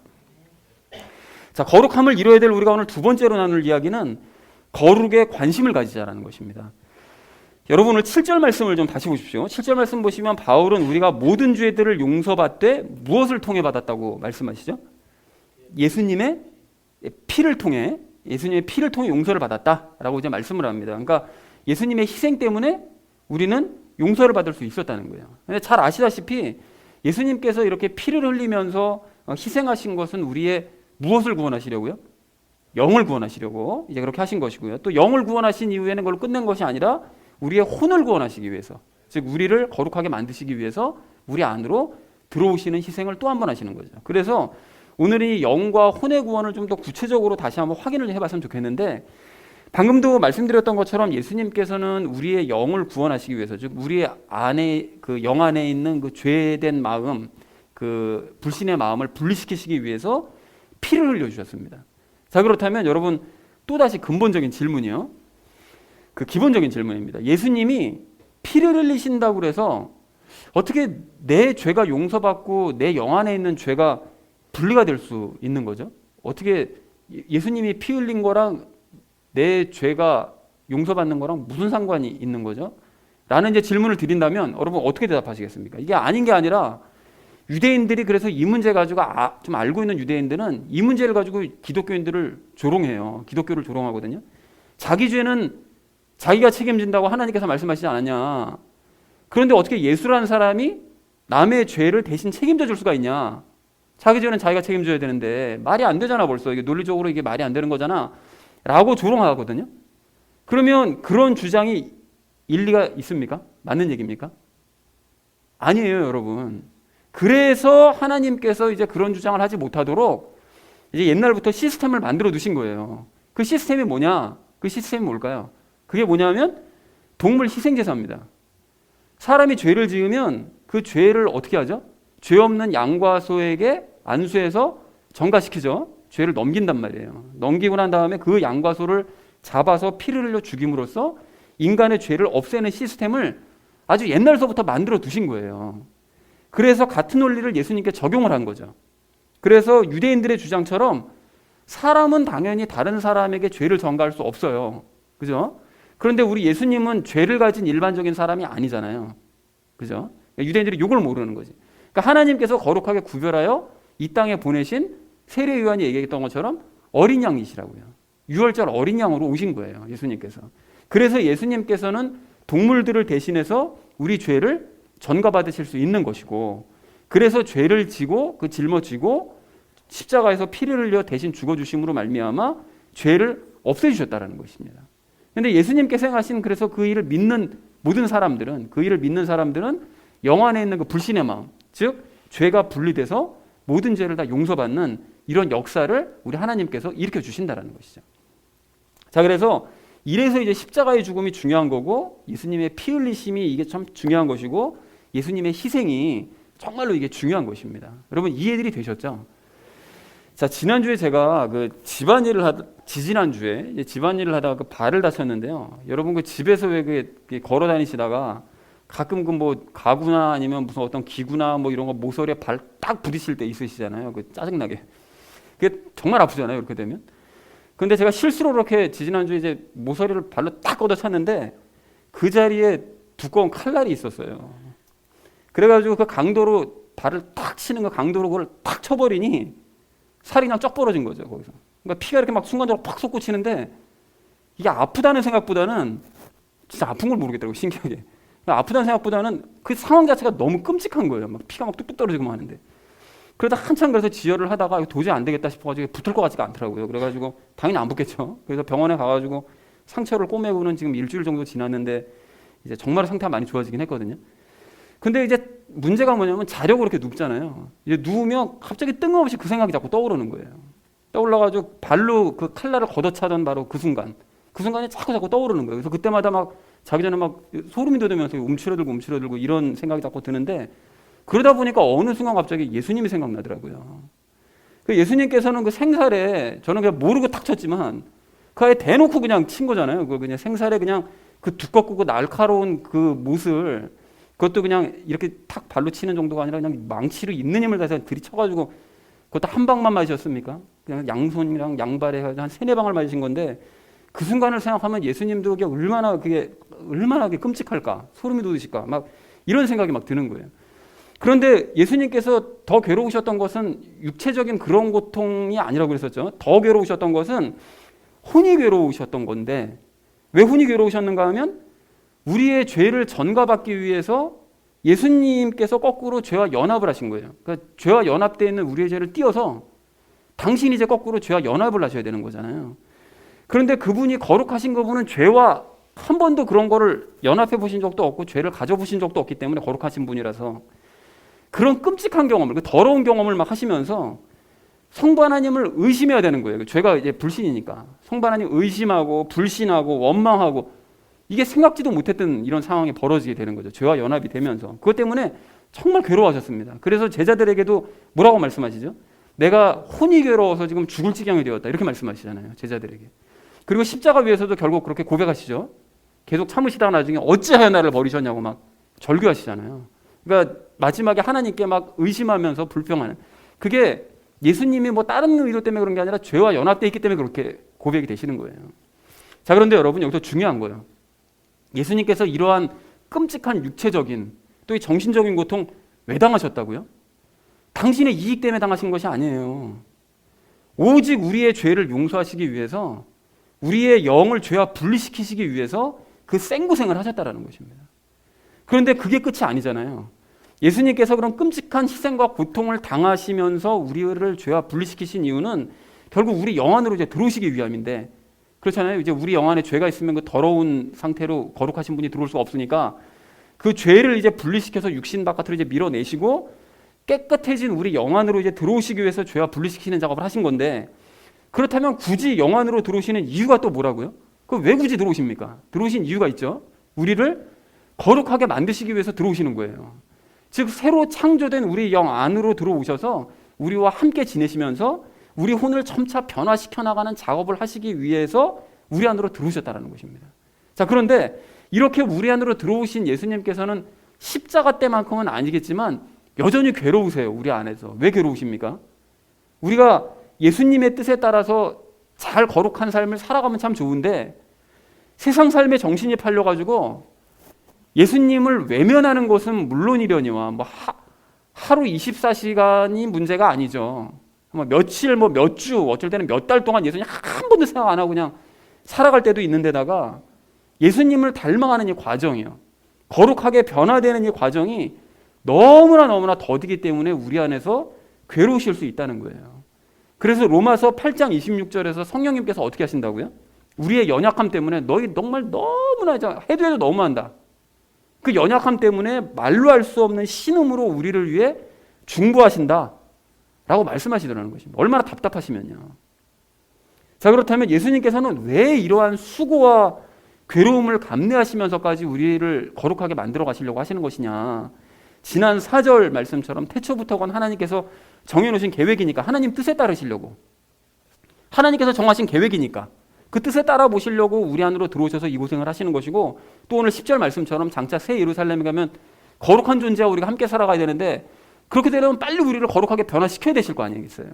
자, 거룩함을 이루어야 될 우리가 오늘 두 번째로 나눌 이야기는 거룩에 관심을 가지자라는 것입니다. 여러분 오늘 7절 말씀을 좀 다시 보십시오. 7절 말씀 보시면 바울은 우리가 모든 죄들을 용서받되 무엇을 통해 받았다고 말씀하시죠? 예수님의 피를 통해 용서를 받았다라고 이제 말씀을 합니다. 그러니까 예수님의 희생 때문에 우리는 용서를 받을 수 있었다는 거예요. 근데 잘 아시다시피 예수님께서 이렇게 피를 흘리면서 희생하신 것은 우리의 무엇을 구원하시려고요? 영을 구원하시려고 이제 그렇게 하신 것이고요. 또 영을 구원하신 이후에는 그걸 끝낸 것이 아니라 우리의 혼을 구원하시기 위해서, 즉 우리를 거룩하게 만드시기 위해서 우리 안으로 들어오시는 희생을 또 한 번 하시는 거죠. 그래서 오늘 이 영과 혼의 구원을 좀 더 구체적으로 다시 한번 확인을 해봤으면 좋겠는데, 방금도 말씀드렸던 것처럼 예수님께서는 우리의 영을 구원하시기 위해서, 즉 우리의 안에 그 영 안에 있는 그 죄된 마음, 그 불신의 마음을 분리시키시기 위해서 피를 흘려주셨습니다. 자, 그렇다면 여러분 또다시 근본적인 질문이요. 그 기본적인 질문입니다. 예수님이 피를 흘리신다고 해서 어떻게 내 죄가 용서받고 내 영 안에 있는 죄가 분리가 될 수 있는 거죠? 어떻게 예수님이 피 흘린 거랑 내 죄가 용서받는 거랑 무슨 상관이 있는 거죠? 라는 이제 질문을 드린다면 여러분 어떻게 대답하시겠습니까? 이게 아닌 게 아니라 유대인들이 그래서 이 문제 가지고 좀 알고 있는 유대인들은 이 문제를 가지고 기독교인들을 조롱해요. 기독교를 조롱하거든요. 자기 죄는 자기가 책임진다고 하나님께서 말씀하시지 않았냐. 그런데 어떻게 예수라는 사람이 남의 죄를 대신 책임져 줄 수가 있냐. 자기 죄는 자기가 책임져야 되는데 말이 안 되잖아 벌써. 이게 논리적으로 이게 말이 안 되는 거잖아. 라고 조롱하거든요. 그러면 그런 주장이 일리가 있습니까? 맞는 얘기입니까? 아니에요, 여러분. 그래서 하나님께서 이제 그런 주장을 하지 못하도록 이제 옛날부터 시스템을 만들어 두신 거예요. 그 시스템이 뭐냐? 그 시스템이 뭘까요? 그게 뭐냐면 동물 희생제사입니다. 사람이 죄를 지으면 그 죄를 어떻게 하죠? 죄 없는 양과 소에게 안수해서 전가시키죠. 죄를 넘긴단 말이에요. 넘기고 난 다음에 그 양과 소를 잡아서 피를 흘려 죽임으로써 인간의 죄를 없애는 시스템을 아주 옛날서부터 만들어 두신 거예요. 그래서 같은 원리를 예수님께 적용을 한 거죠. 그래서 유대인들의 주장처럼 사람은 당연히 다른 사람에게 죄를 전가할 수 없어요. 그죠? 그런데 우리 예수님은 죄를 가진 일반적인 사람이 아니잖아요. 그죠? 유대인들이 이걸 모르는 거지. 그러니까 하나님께서 거룩하게 구별하여 이 땅에 보내신 세례 요한이 얘기했던 것처럼 어린 양이시라고요. 유월절 어린 양으로 오신 거예요. 예수님께서. 그래서 예수님께서는 동물들을 대신해서 우리 죄를 전가받으실 수 있는 것이고, 그래서 죄를 지고 그 짊어지고 십자가에서 피를 흘려 대신 죽어주심으로 말미암아 죄를 없애주셨다는 것입니다. 그런데 예수님께서 행하신 그래서 그 일을 믿는 모든 사람들은, 그 일을 믿는 사람들은 영 안에 있는 그 불신의 마음, 즉 죄가 분리돼서 모든 죄를 다 용서받는 이런 역사를 우리 하나님께서 일으켜 주신다는 것이죠. 자, 그래서 이래서 이제 십자가의 죽음이 중요한 거고, 예수님의 피 흘리심이 이게 참 중요한 것이고, 예수님의 희생이 정말로 이게 중요한 것입니다. 여러분 이해들이 되셨죠? 자, 지난주에 제가 지지난주에 집안일을 하다가 그 발을 다쳤는데요. 여러분 그 집에서 왜 걸어 다니시다가 가끔 그 뭐 가구나 아니면 무슨 어떤 기구나 뭐 이런 거 모서리에 발 딱 부딪힐 때 있으시잖아요. 그 짜증나게. 그게 정말 아프잖아요. 이렇게 되면. 근데 제가 실수로 이렇게 지난주에 이제 모서리를 발로 딱 걷어찼는데 그 자리에 두꺼운 칼날이 있었어요. 그래가지고 그 강도로 발을 딱 치는 거 강도로 그걸 딱 쳐버리니 살이 그냥 쩍 벌어진 거죠. 거기서. 그러니까 피가 이렇게 막 순간적으로 팍 솟구치는데 이게 아프다는 생각보다는 진짜 아픈 걸 모르겠더라고요. 신기하게. 그러니까 아프다는 생각보다는 그 상황 자체가 너무 끔찍한 거예요. 막 피가 막 뚝뚝 떨어지고 막 하는데. 그러다 한참 그래서 지혈을 하다가 도저히 안 되겠다 싶어가지고 붙을 것 같지가 않더라고요. 그래가지고 당연히 안 붙겠죠. 그래서 병원에 가가지고 상처를 꼬매고는 지금 일주일 정도 지났는데 이제 정말 상태가 많이 좋아지긴 했거든요. 근데 이제 문제가 뭐냐면 자려고 이렇게 눕잖아요. 이제 누우면 갑자기 뜬금없이 그 생각이 자꾸 떠오르는 거예요. 떠올라가지고 발로 그 칼날을 걷어차던 바로 그 순간에 자꾸 떠오르는 거예요. 그래서 그때마다 막 자기 전에 막 소름이 돋으면서 움츠러들고 이런 생각이 자꾸 드는데, 그러다 보니까 어느 순간 갑자기 예수님이 생각나더라고요. 그 예수님께서는 그 생살에 저는 그냥 모르고 탁 쳤지만 그 아예 대놓고 그냥 친 거잖아요. 그 그냥 생살에 그냥 그 두껍고 그 날카로운 그 못을 그것도 그냥 이렇게 탁 발로 치는 정도가 아니라 그냥 망치로 있는 힘을 다해서 들이쳐가지고 그것도 한 방만 맞으셨습니까? 그냥 양손이랑 양발에 한 3-4방을 맞으신 건데 그 순간을 생각하면 예수님도 그게 얼마나 끔찍할까, 소름이 돋으실까, 막 이런 생각이 막 드는 거예요. 그런데 예수님께서 더 괴로우셨던 것은 육체적인 그런 고통이 아니라고 그랬었죠. 더 괴로우셨던 것은 혼이 괴로우셨던 건데, 왜 혼이 괴로우셨는가 하면 우리의 죄를 전가받기 위해서 예수님께서 거꾸로 죄와 연합을 하신 거예요. 그러니까 죄와 연합되어 있는 우리의 죄를 띄어서 당신이 이제 거꾸로 죄와 연합을 하셔야 되는 거잖아요. 그런데 그분이 거룩하신 그분은 죄와 한 번도 그런 거를 연합해 보신 적도 없고 죄를 가져보신 적도 없기 때문에 거룩하신 분이라서 그런 끔찍한 경험을, 그 더러운 경험을 막 하시면서 성부 하나님을 의심해야 되는 거예요. 죄가 이제 불신이니까 성부 하나님 의심하고 불신하고 원망하고 이게 생각지도 못했던 이런 상황이 벌어지게 되는 거죠. 죄와 연합이 되면서. 그것 때문에 정말 괴로워하셨습니다. 그래서 제자들에게도 뭐라고 말씀하시죠? 내가 혼이 괴로워서 지금 죽을 지경이 되었다, 이렇게 말씀하시잖아요. 제자들에게. 그리고 십자가 위에서도 결국 그렇게 고백하시죠. 계속 참으시다가 나중에 어찌하여 나를 버리셨냐고 막 절규하시잖아요. 그러니까 마지막에 하나님께 막 의심하면서 불평하는, 그게 예수님이 뭐 다른 의도 때문에 그런 게 아니라 죄와 연합되어 있기 때문에 그렇게 고백이 되시는 거예요. 자, 그런데 여러분 여기서 중요한 거예요. 예수님께서 이러한 끔찍한 육체적인 또 이 정신적인 고통 왜 당하셨다고요? 당신의 이익 때문에 당하신 것이 아니에요. 오직 우리의 죄를 용서하시기 위해서, 우리의 영을 죄와 분리시키시기 위해서 그 생고생을 하셨다라는 것입니다. 그런데 그게 끝이 아니잖아요. 예수님께서 그런 끔찍한 희생과 고통을 당하시면서 우리를 죄와 분리시키신 이유는 결국 우리 영 안으로 이제 들어오시기 위함인데, 그렇잖아요. 이제 우리 영 안에 죄가 있으면 그 더러운 상태로 거룩하신 분이 들어올 수가 없으니까 그 죄를 이제 분리시켜서 육신 바깥으로 이제 밀어내시고 깨끗해진 우리 영 안으로 이제 들어오시기 위해서 죄와 분리시키는 작업을 하신 건데, 그렇다면 굳이 영 안으로 들어오시는 이유가 또 뭐라고요? 그 왜 굳이 들어오십니까? 들어오신 이유가 있죠. 우리를 거룩하게 만드시기 위해서 들어오시는 거예요. 즉 새로 창조된 우리 영 안으로 들어오셔서 우리와 함께 지내시면서 우리 혼을 점차 변화시켜 나가는 작업을 하시기 위해서 우리 안으로 들어오셨다는 것입니다. 자, 그런데 이렇게 우리 안으로 들어오신 예수님께서는 십자가 때만큼은 아니겠지만 여전히 괴로우세요. 우리 안에서. 왜 괴로우십니까? 우리가 예수님의 뜻에 따라서 잘 거룩한 삶을 살아가면 참 좋은데 세상 삶에 정신이 팔려가지고 예수님을 외면하는 것은 물론이려니와 하루 24시간이 문제가 아니죠. 며칠, 몇 주, 어쩔 때는 몇 달 동안 예수님 한 번도 생각 안 하고 그냥 살아갈 때도 있는데다가 예수님을 닮아가는 이 과정이요. 거룩하게 변화되는 이 과정이 너무나 더디기 때문에 우리 안에서 괴로우실 수 있다는 거예요. 그래서 로마서 8장 26절에서 성령님께서 어떻게 하신다고요? 우리의 연약함 때문에 너희 정말 너무나 해도 너무한다. 그 연약함 때문에 말로 할 수 없는 신음으로 우리를 위해 중보하신다 라고 말씀하시더라는 것입니다. 얼마나 답답하시면요. 자, 그렇다면 예수님께서는 왜 이러한 수고와 괴로움을 감내하시면서까지 우리를 거룩하게 만들어 가시려고 하시는 것이냐. 지난 4절 말씀처럼 태초부터건 하나님께서 정해놓으신 계획이니까, 하나님 뜻에 따르시려고, 하나님께서 정하신 계획이니까 그 뜻에 따라 보시려고 우리 안으로 들어오셔서 이 고생을 하시는 것이고, 또 오늘 10절 말씀처럼 장차 새 예루살렘에 가면 거룩한 존재와 우리가 함께 살아가야 되는데, 그렇게 되려면 빨리 우리를 거룩하게 변화시켜야 되실 거 아니겠어요.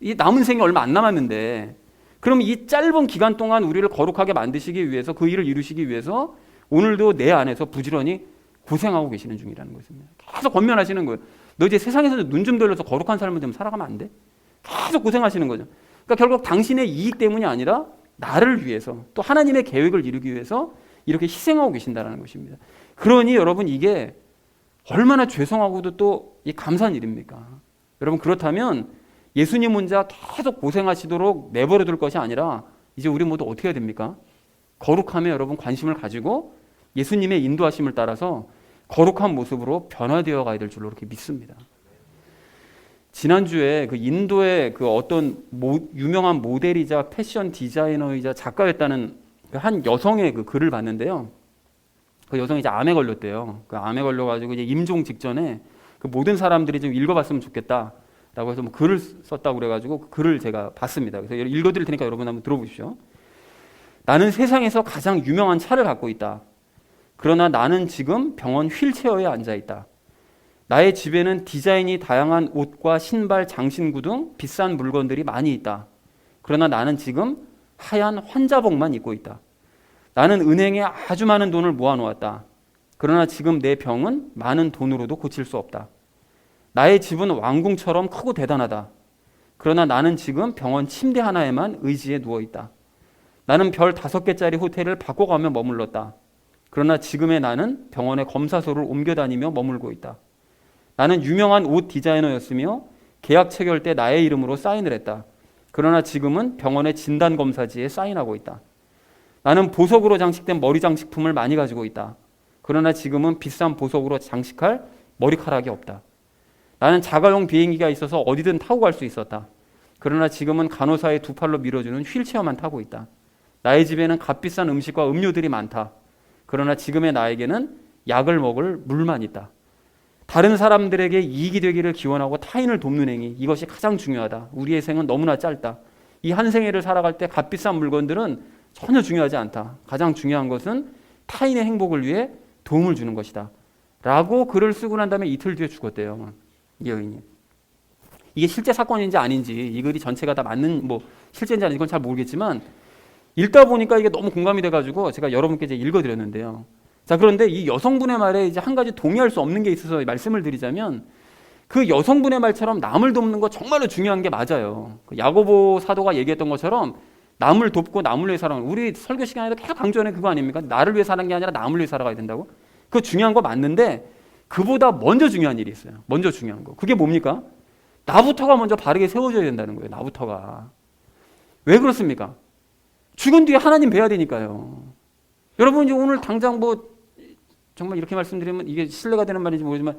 이 남은 생이 얼마 안 남았는데, 그럼 이 짧은 기간 동안 우리를 거룩하게 만드시기 위해서, 그 일을 이루시기 위해서 오늘도 내 안에서 부지런히 고생하고 계시는 중이라는 것입니다. 계속 권면하시는 거예요. 너 이제 세상에서 눈 좀 돌려서 거룩한 삶을 좀 살아가면 안 돼? 계속 고생하시는 거죠. 그러니까 결국 당신의 이익 때문이 아니라 나를 위해서, 또 하나님의 계획을 이루기 위해서 이렇게 희생하고 계신다는 것입니다. 그러니 여러분, 이게 얼마나 죄송하고도 또 감사한 일입니까? 여러분, 그렇다면 예수님 혼자 계속 고생하시도록 내버려 둘 것이 아니라 이제 우리 모두 어떻게 해야 됩니까? 거룩함에 여러분 관심을 가지고 예수님의 인도하심을 따라서 거룩한 모습으로 변화되어 가야 될 줄로 그렇게 믿습니다. 지난주에 그 인도의 그 어떤 유명한 모델이자 패션 디자이너이자 작가였다는 그 한 여성의 그 글을 봤는데요. 그 여성이 이제 암에 걸렸대요. 그 암에 걸려가지고 이제 임종 직전에 그 모든 사람들이 좀 읽어봤으면 좋겠다라고 해서 글을 썼다고 그래가지고 그 글을 제가 봤습니다. 그래서 읽어드릴 테니까 여러분 한번 들어보십시오. 나는 세상에서 가장 유명한 차를 갖고 있다. 그러나 나는 지금 병원 휠체어에 앉아 있다. 나의 집에는 디자인이 다양한 옷과 신발, 장신구 등 비싼 물건들이 많이 있다. 그러나 나는 지금 하얀 환자복만 입고 있다. 나는 은행에 아주 많은 돈을 모아놓았다. 그러나 지금 내 병은 많은 돈으로도 고칠 수 없다. 나의 집은 왕궁처럼 크고 대단하다. 그러나 나는 지금 병원 침대 하나에만 의지해 누워있다. 나는 별 5개짜리 호텔을 바꿔가며 머물렀다. 그러나 지금의 나는 병원의 검사소를 옮겨다니며 머물고 있다. 나는 유명한 옷 디자이너였으며 계약 체결 때 나의 이름으로 사인을 했다. 그러나 지금은 병원의 진단검사지에 사인하고 있다. 나는 보석으로 장식된 머리 장식품을 많이 가지고 있다. 그러나 지금은 비싼 보석으로 장식할 머리카락이 없다. 나는 자가용 비행기가 있어서 어디든 타고 갈 수 있었다. 그러나 지금은 간호사의 두 팔로 밀어주는 휠체어만 타고 있다. 나의 집에는 값비싼 음식과 음료들이 많다. 그러나 지금의 나에게는 약을 먹을 물만 있다. 다른 사람들에게 이익이 되기를 기원하고 타인을 돕는 행위, 이것이 가장 중요하다. 우리의 생은 너무나 짧다. 이 한 생애를 살아갈 때 값비싼 물건들은 전혀 중요하지 않다. 가장 중요한 것은 타인의 행복을 위해 도움을 주는 것이다. 라고 글을 쓰고 난 다음에 이틀 뒤에 죽었대요. 이 여인이. 이게 실제 사건인지 아닌지, 이 글이 전체가 다 맞는, 실제인지 아닌지 그건 잘 모르겠지만, 읽다 보니까 이게 너무 공감이 돼가지고 제가 여러분께 이제 읽어드렸는데요. 자, 그런데 이 여성분의 말에 이제 한 가지 동의할 수 없는 게 있어서 말씀을 드리자면 그 여성분의 말처럼 남을 돕는 거 정말로 중요한 게 맞아요. 그 야고보 사도가 얘기했던 것처럼 남을 돕고 남을 위해 살아가는, 우리 설교 시간에도 계속 강조하는 그거 아닙니까? 나를 위해 사는 게 아니라 남을 위해 살아가야 된다고. 그거 중요한 거 맞는데 그보다 먼저 중요한 일이 있어요. 먼저 중요한 거. 그게 뭡니까? 나부터가 먼저 바르게 세워져야 된다는 거예요. 나부터가. 왜 그렇습니까? 죽은 뒤에 하나님 뵈야 되니까요. 여러분 이제 오늘 당장 뭐 정말 이렇게 말씀드리면 이게 신뢰가 되는 말인지 모르지만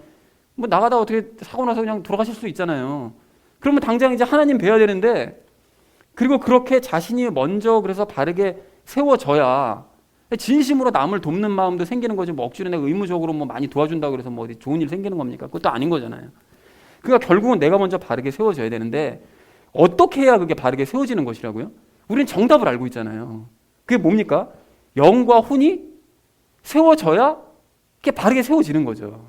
뭐 나가다 어떻게 사고 나서 그냥 돌아가실 수 있잖아요. 그러면 당장 이제 하나님 뵈야 되는데, 그리고 그렇게 자신이 먼저 그래서 바르게 세워져야 진심으로 남을 돕는 마음도 생기는 거죠. 뭐 억지로 내가 의무적으로 뭐 많이 도와준다고 그래서 뭐 어디 좋은 일 생기는 겁니까? 그것도 아닌 거잖아요. 그러니까 결국은 내가 먼저 바르게 세워져야 되는데 어떻게 해야 그게 바르게 세워지는 것이라고요? 우리는 정답을 알고 있잖아요. 그게 뭡니까? 영과 혼이 세워져야 그게 바르게 세워지는 거죠.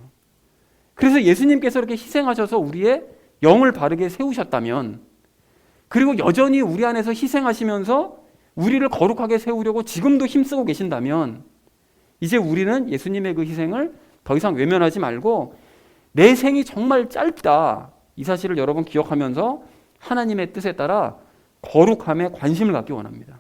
그래서 예수님께서 이렇게 희생하셔서 우리의 영을 바르게 세우셨다면, 그리고 여전히 우리 안에서 희생하시면서 우리를 거룩하게 세우려고 지금도 힘쓰고 계신다면, 이제 우리는 예수님의 그 희생을 더 이상 외면하지 말고 내 생이 정말 짧다, 이 사실을 여러분 기억하면서 하나님의 뜻에 따라 거룩함에 관심을 갖기 원합니다.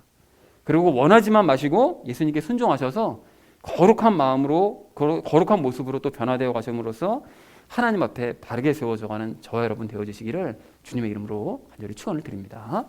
그리고 원하지만 마시고 예수님께 순종하셔서 거룩한 마음으로, 거룩한 모습으로 또 변화되어 가심으로써 하나님 앞에 바르게 세워져가는 저와 여러분 되어주시기를 주님의 이름으로 간절히 축원을 드립니다.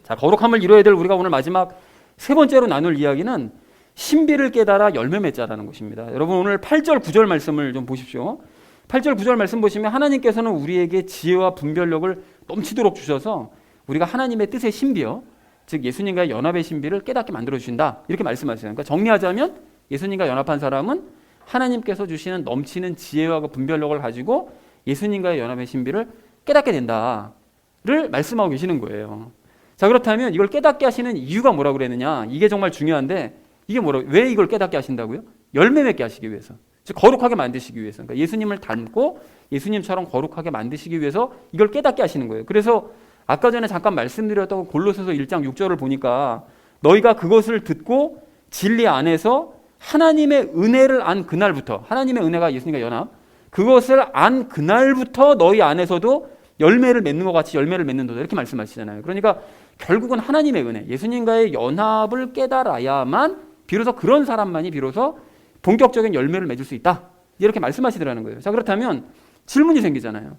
자, 거룩함을 이루어야 될 우리가 오늘 마지막 세 번째로 나눌 이야기는 신비를 깨달아 열매 맺자라는 것입니다. 여러분 오늘 8절 9절 말씀을 좀 보십시오. 8절 9절 말씀 보시면 하나님께서는 우리에게 지혜와 분별력을 넘치도록 주셔서 우리가 하나님의 뜻의 신비요, 즉 예수님과의 연합의 신비를 깨닫게 만들어 주신다, 이렇게 말씀하시잖아요. 그러니까 정리하자면 예수님과 연합한 사람은 하나님께서 주시는 넘치는 지혜와 분별력을 가지고 예수님과의 연합의 신비를 깨닫게 된다를 말씀하고 계시는 거예요. 자, 그렇다면 이걸 깨닫게 하시는 이유가 뭐라고 그랬느냐? 이게 정말 중요한데, 이게 왜 이걸 깨닫게 하신다고요? 열매 맺게 하시기 위해서, 즉 거룩하게 만드시기 위해서, 그러니까 예수님을 닮고 예수님처럼 거룩하게 만드시기 위해서 이걸 깨닫게 하시는 거예요. 그래서 아까 전에 잠깐 말씀드렸던 골로새서 1장 6절을 보니까 너희가 그것을 듣고 진리 안에서 하나님의 은혜를 안 그날부터, 하나님의 은혜가 예수님과 연합, 그것을 안 그날부터 너희 안에서도 열매를 맺는 것 같이 열매를 맺는도다, 이렇게 말씀하시잖아요. 그러니까 결국은 하나님의 은혜, 예수님과의 연합을 깨달아야만 비로소 그런 사람만이 비로소 본격적인 열매를 맺을 수 있다, 이렇게 말씀하시더라는 거예요. 자, 그렇다면 질문이 생기잖아요.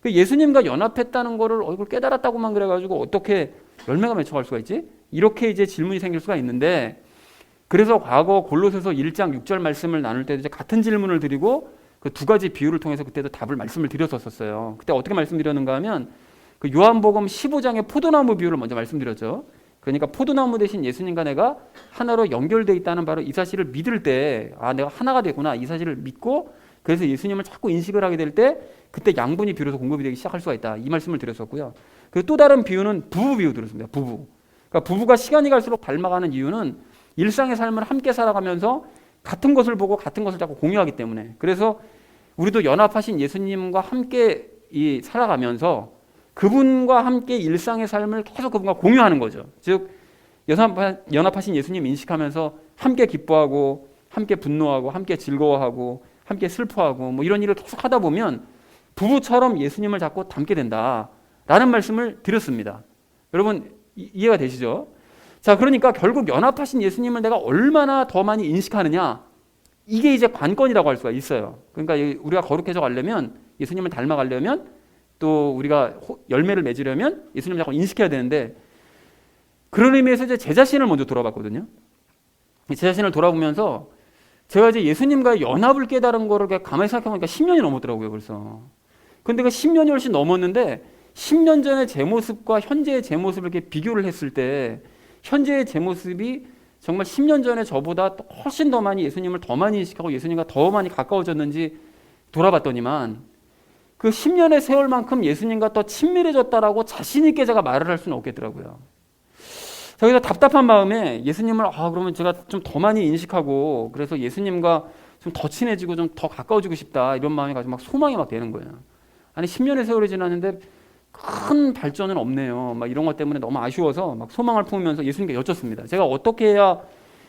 예수님과 연합했다는 거를 이걸 깨달았다고만 그래가지고 어떻게 열매가 맺혀갈 수가 있지? 이렇게 이제 질문이 생길 수가 있는데, 그래서 과거 골로새서 1장 6절 말씀을 나눌 때도 이제 같은 질문을 드리고 그 두 가지 비유를 통해서 그때도 답을 말씀을 드렸었어요. 그때 어떻게 말씀드렸는가 하면 그 요한복음 15장의 포도나무 비유를 먼저 말씀드렸죠. 그러니까 포도나무 대신 예수님과 내가 하나로 연결되어 있다는 바로 이 사실을 믿을 때, 아, 내가 하나가 되구나, 이 사실을 믿고 그래서 예수님을 자꾸 인식을 하게 될 때 그때 양분이 비로소 공급이 되기 시작할 수가 있다, 이 말씀을 드렸었고요. 그리고 또 다른 비유는 부부 비유 들었습니다. 부부. 그러니까 부부가 시간이 갈수록 닮아가는 이유는 일상의 삶을 함께 살아가면서 같은 것을 보고 같은 것을 자꾸 공유하기 때문에, 그래서 우리도 연합하신 예수님과 함께 살아가면서 그분과 함께 일상의 삶을 계속 그분과 공유하는 거죠. 즉 연합하신 예수님 인식하면서 함께 기뻐하고 함께 분노하고 함께 즐거워하고 함께 슬퍼하고 뭐 이런 일을 계속 하다 보면 부부처럼 예수님을 자꾸 닮게 된다라는 말씀을 드렸습니다. 여러분 이해가 되시죠? 자, 그러니까 결국 연합하신 예수님을 내가 얼마나 더 많이 인식하느냐, 이게 이제 관건이라고 할 수가 있어요. 그러니까 우리가 거룩해져 가려면, 예수님을 닮아가려면, 또 우리가 열매를 맺으려면 예수님을 자꾸 인식해야 되는데, 그런 의미에서 이제 제 자신을 먼저 돌아봤거든요. 제 자신을 돌아보면서 제가 이제 예수님과의 연합을 깨달은 거를 가만히 생각해보니까 10년이 넘었더라고요, 벌써. 근데 그 10년이 훨씬 넘었는데 10년 전의 제 모습과 현재의 제 모습을 이렇게 비교를 했을 때 현재의 제 모습이 정말 10년 전에 저보다 훨씬 더 많이 예수님을 더 많이 인식하고 예수님과 더 많이 가까워졌는지 돌아봤더니만 그 10년의 세월만큼 예수님과 더 친밀해졌다라고 자신 있게 제가 말을 할 수는 없겠더라고요. 그래서 답답한 마음에 예수님을 그러면 제가 좀 더 많이 인식하고 그래서 예수님과 좀 더 친해지고 좀 더 가까워지고 싶다, 이런 마음이 가지고 막 소망이 막 되는 거예요. 아니 10년의 세월이 지났는데 큰 발전은 없네요. 막 이런 것 때문에 너무 아쉬워서 막 소망을 품으면서 예수님께 여쭙습니다. 제가 어떻게 해야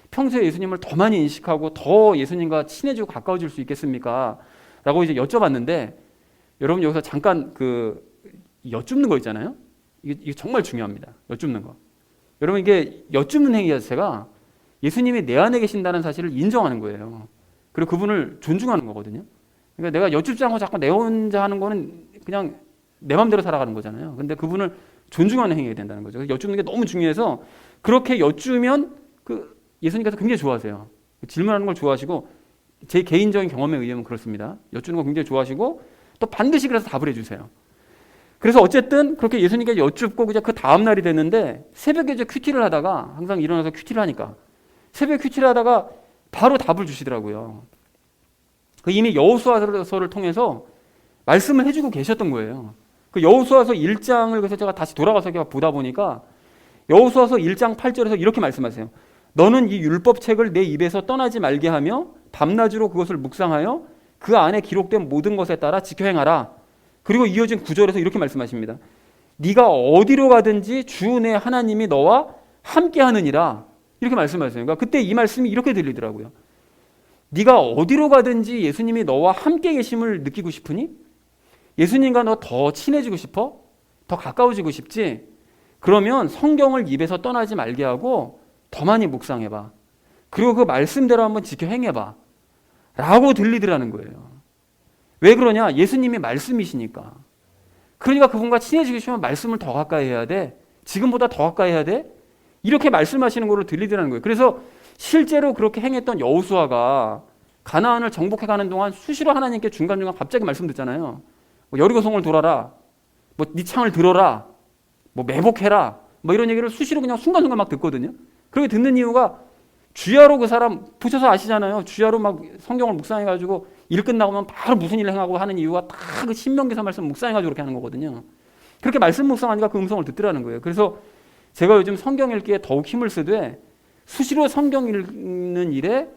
평소에 예수님을 더 많이 인식하고 더 예수님과 친해지고 가까워질 수 있겠습니까? 라고 이제 여쭤봤는데, 여러분 여기서 잠깐 여쭙는 거 있잖아요. 이게 정말 중요합니다. 여쭙는 거. 여러분 이게 여쭙는 행위 자체가 예수님이 내 안에 계신다는 사실을 인정하는 거예요. 그리고 그분을 존중하는 거거든요. 그러니까 내가 여쭙지 않고 자꾸 내 혼자 하는 거는 그냥 내 마음대로 살아가는 거잖아요. 근데 그분을 존중하는 행위가 된다는 거죠. 여쭙는 게 너무 중요해서 그렇게 여쭈면 예수님께서 굉장히 좋아하세요. 질문하는 걸 좋아하시고, 제 개인적인 경험에 의하면 그렇습니다. 여쭈는 거 굉장히 좋아하시고 또 반드시 그래서 답을 해주세요. 그래서 어쨌든 그렇게 예수님께 여쭙고 그 다음 날이 됐는데, 새벽에 이제 큐티를 하다가, 항상 일어나서 큐티를 하니까 새벽에 큐티를 하다가 바로 답을 주시더라고요. 이미 여호수아서를 통해서 말씀을 해주고 계셨던 거예요. 여호수아서 1장을 그래서 제가 다시 돌아가서 보다 보니까 여호수아서 1장 8절에서 이렇게 말씀하세요. 너는 이 율법책을 내 입에서 떠나지 말게 하며 밤낮으로 그것을 묵상하여 그 안에 기록된 모든 것에 따라 지켜 행하라. 그리고 이어진 9절에서 이렇게 말씀하십니다. 네가 어디로 가든지 주 내 하나님이 너와 함께 하느니라. 이렇게 말씀하세요. 그러니까 그때 이 말씀이 이렇게 들리더라고요. 네가 어디로 가든지 예수님이 너와 함께 계심을 느끼고 싶으니? 예수님과 너 더 친해지고 싶어? 더 가까워지고 싶지? 그러면 성경을 입에서 떠나지 말게 하고 더 많이 묵상해봐. 그리고 그 말씀대로 한번 지켜 행해봐. 라고 들리더라는 거예요. 왜 그러냐? 예수님이 말씀이시니까. 그러니까 그분과 친해지고 싶으면 말씀을 더 가까이 해야 돼. 지금보다 더 가까이 해야 돼. 이렇게 말씀하시는 거로 들리더라는 거예요. 그래서 실제로 그렇게 행했던 여호수아가 가나안을 정복해가는 동안 수시로 하나님께 중간중간 갑자기 말씀 듣잖아요. 여리고성을 돌아라. 네 창을 들어라. 매복해라. 이런 얘기를 수시로 그냥 순간순간 막 듣거든요. 그렇게 듣는 이유가 주야로 그 사람 보셔서 아시잖아요. 주야로 막 성경을 묵상해가지고 일 끝나고 면 바로 무슨 일을 행하고 하는 이유가 다 그 신명기서 말씀 묵상해가지고 그렇게 하는 거거든요. 그렇게 말씀 묵상하니까 그 음성을 듣더라는 거예요. 그래서 제가 요즘 성경 읽기에 더욱 힘을 쓰되 수시로 성경 읽는 일에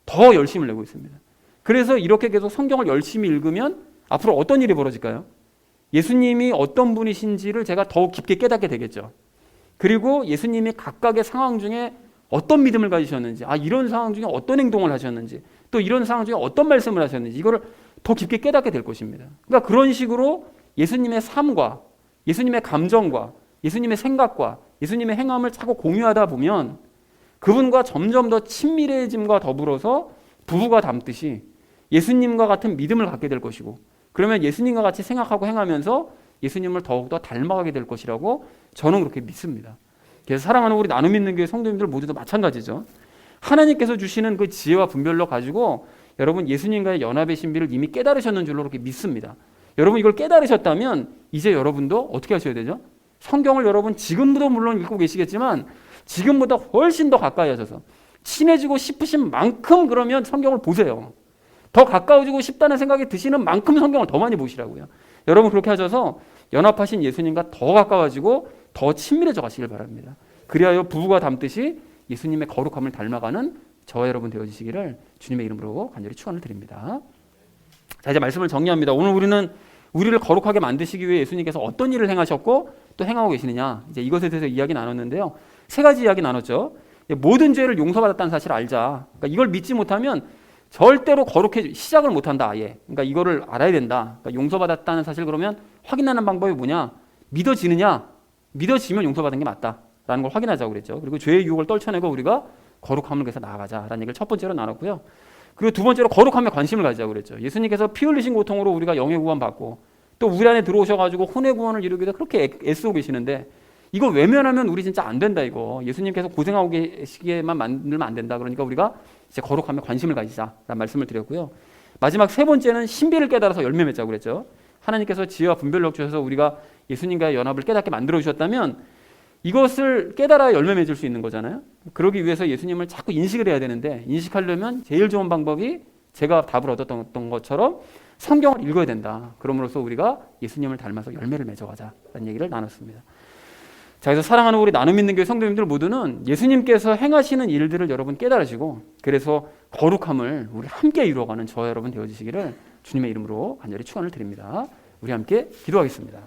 더 열심을 내고 있습니다. 그래서 이렇게 계속 성경을 열심히 읽으면 앞으로 어떤 일이 벌어질까요? 예수님이 어떤 분이신지를 제가 더욱 깊게 깨닫게 되겠죠. 그리고 예수님이 각각의 상황 중에 어떤 믿음을 가지셨는지, 이런 상황 중에 어떤 행동을 하셨는지, 또 이런 상황 중에 어떤 말씀을 하셨는지, 이거를 더 깊게 깨닫게 될 것입니다. 그러니까 그런 식으로 예수님의 삶과 예수님의 감정과 예수님의 생각과 예수님의 행함을 자꾸 공유하다 보면 그분과 점점 더 친밀해짐과 더불어서 부부가 닮듯이 예수님과 같은 믿음을 갖게 될 것이고, 그러면 예수님과 같이 생각하고 행하면서 예수님을 더욱더 닮아가게 될 것이라고 저는 그렇게 믿습니다. 그래서 사랑하는 우리 나눔 있는 교회 성도님들 모두도 마찬가지죠. 하나님께서 주시는 그 지혜와 분별로 가지고 여러분 예수님과의 연합의 신비를 이미 깨달으셨는 줄로 그렇게 믿습니다. 여러분 이걸 깨달으셨다면 이제 여러분도 어떻게 하셔야 되죠? 성경을 여러분 지금도 물론 읽고 계시겠지만 지금보다 훨씬 더 가까이 하셔서 친해지고 싶으신 만큼 그러면 성경을 보세요. 더 가까워지고 싶다는 생각이 드시는 만큼 성경을 더 많이 보시라고요. 여러분 그렇게 하셔서 연합하신 예수님과 더 가까워지고 더 친밀해져 가시길 바랍니다. 그리하여 부부가 닮듯이 예수님의 거룩함을 닮아가는 저와 여러분 되어주시기를 주님의 이름으로 간절히 축원을 드립니다. 자, 이제 말씀을 정리합니다. 오늘 우리는 우리를 거룩하게 만드시기 위해 예수님께서 어떤 일을 행하셨고 또 행하고 계시느냐, 이제 이것에 대해서 이야기 나눴는데요. 세 가지 이야기 나눴죠. 모든 죄를 용서받았다는 사실을 알자. 그러니까 이걸 믿지 못하면 절대로 시작을 못한다, 아예. 그러니까 이거를 알아야 된다. 그러니까 용서받았다는 사실, 그러면 확인하는 방법이 뭐냐? 믿어지느냐? 믿어지면 용서받은 게 맞다라는 걸 확인하자고 그랬죠. 그리고 죄의 유혹을 떨쳐내고 우리가 거룩함을 위해서 나아가자라는 얘기를 첫 번째로 나눴고요. 그리고 두 번째로 거룩함에 관심을 가지자고 그랬죠. 예수님께서 피 흘리신 고통으로 우리가 영의 구원 받고 또 우리 안에 들어오셔가지고 혼의 구원을 이루기 위해서 그렇게 애쓰고 계시는데 이거 외면하면 우리 진짜 안 된다, 이거. 예수님께서 고생하고 계시게만 만들면 안 된다. 그러니까 우리가 이제 거룩함에 관심을 가지자라는 말씀을 드렸고요. 마지막 세 번째는 신비를 깨달아서 열매 맺자고 그랬죠. 하나님께서 지혜와 분별력 주셔서 우리가 예수님과의 연합을 깨닫게 만들어 주셨다면 이것을 깨달아야 열매 맺을 수 있는 거잖아요. 그러기 위해서 예수님을 자꾸 인식을 해야 되는데, 인식하려면 제일 좋은 방법이 제가 답을 얻었던 것처럼 성경을 읽어야 된다. 그럼으로써 우리가 예수님을 닮아서 열매를 맺어가자라는 얘기를 나눴습니다. 자, 그래서 사랑하는 우리 나눔 있는 교회 성도님들 모두는 예수님께서 행하시는 일들을 여러분 깨달으시고, 그래서 거룩함을 우리 함께 이루어가는 저와 여러분 되어주시기를 주님의 이름으로 간절히 축원을 드립니다. 우리 함께 기도하겠습니다.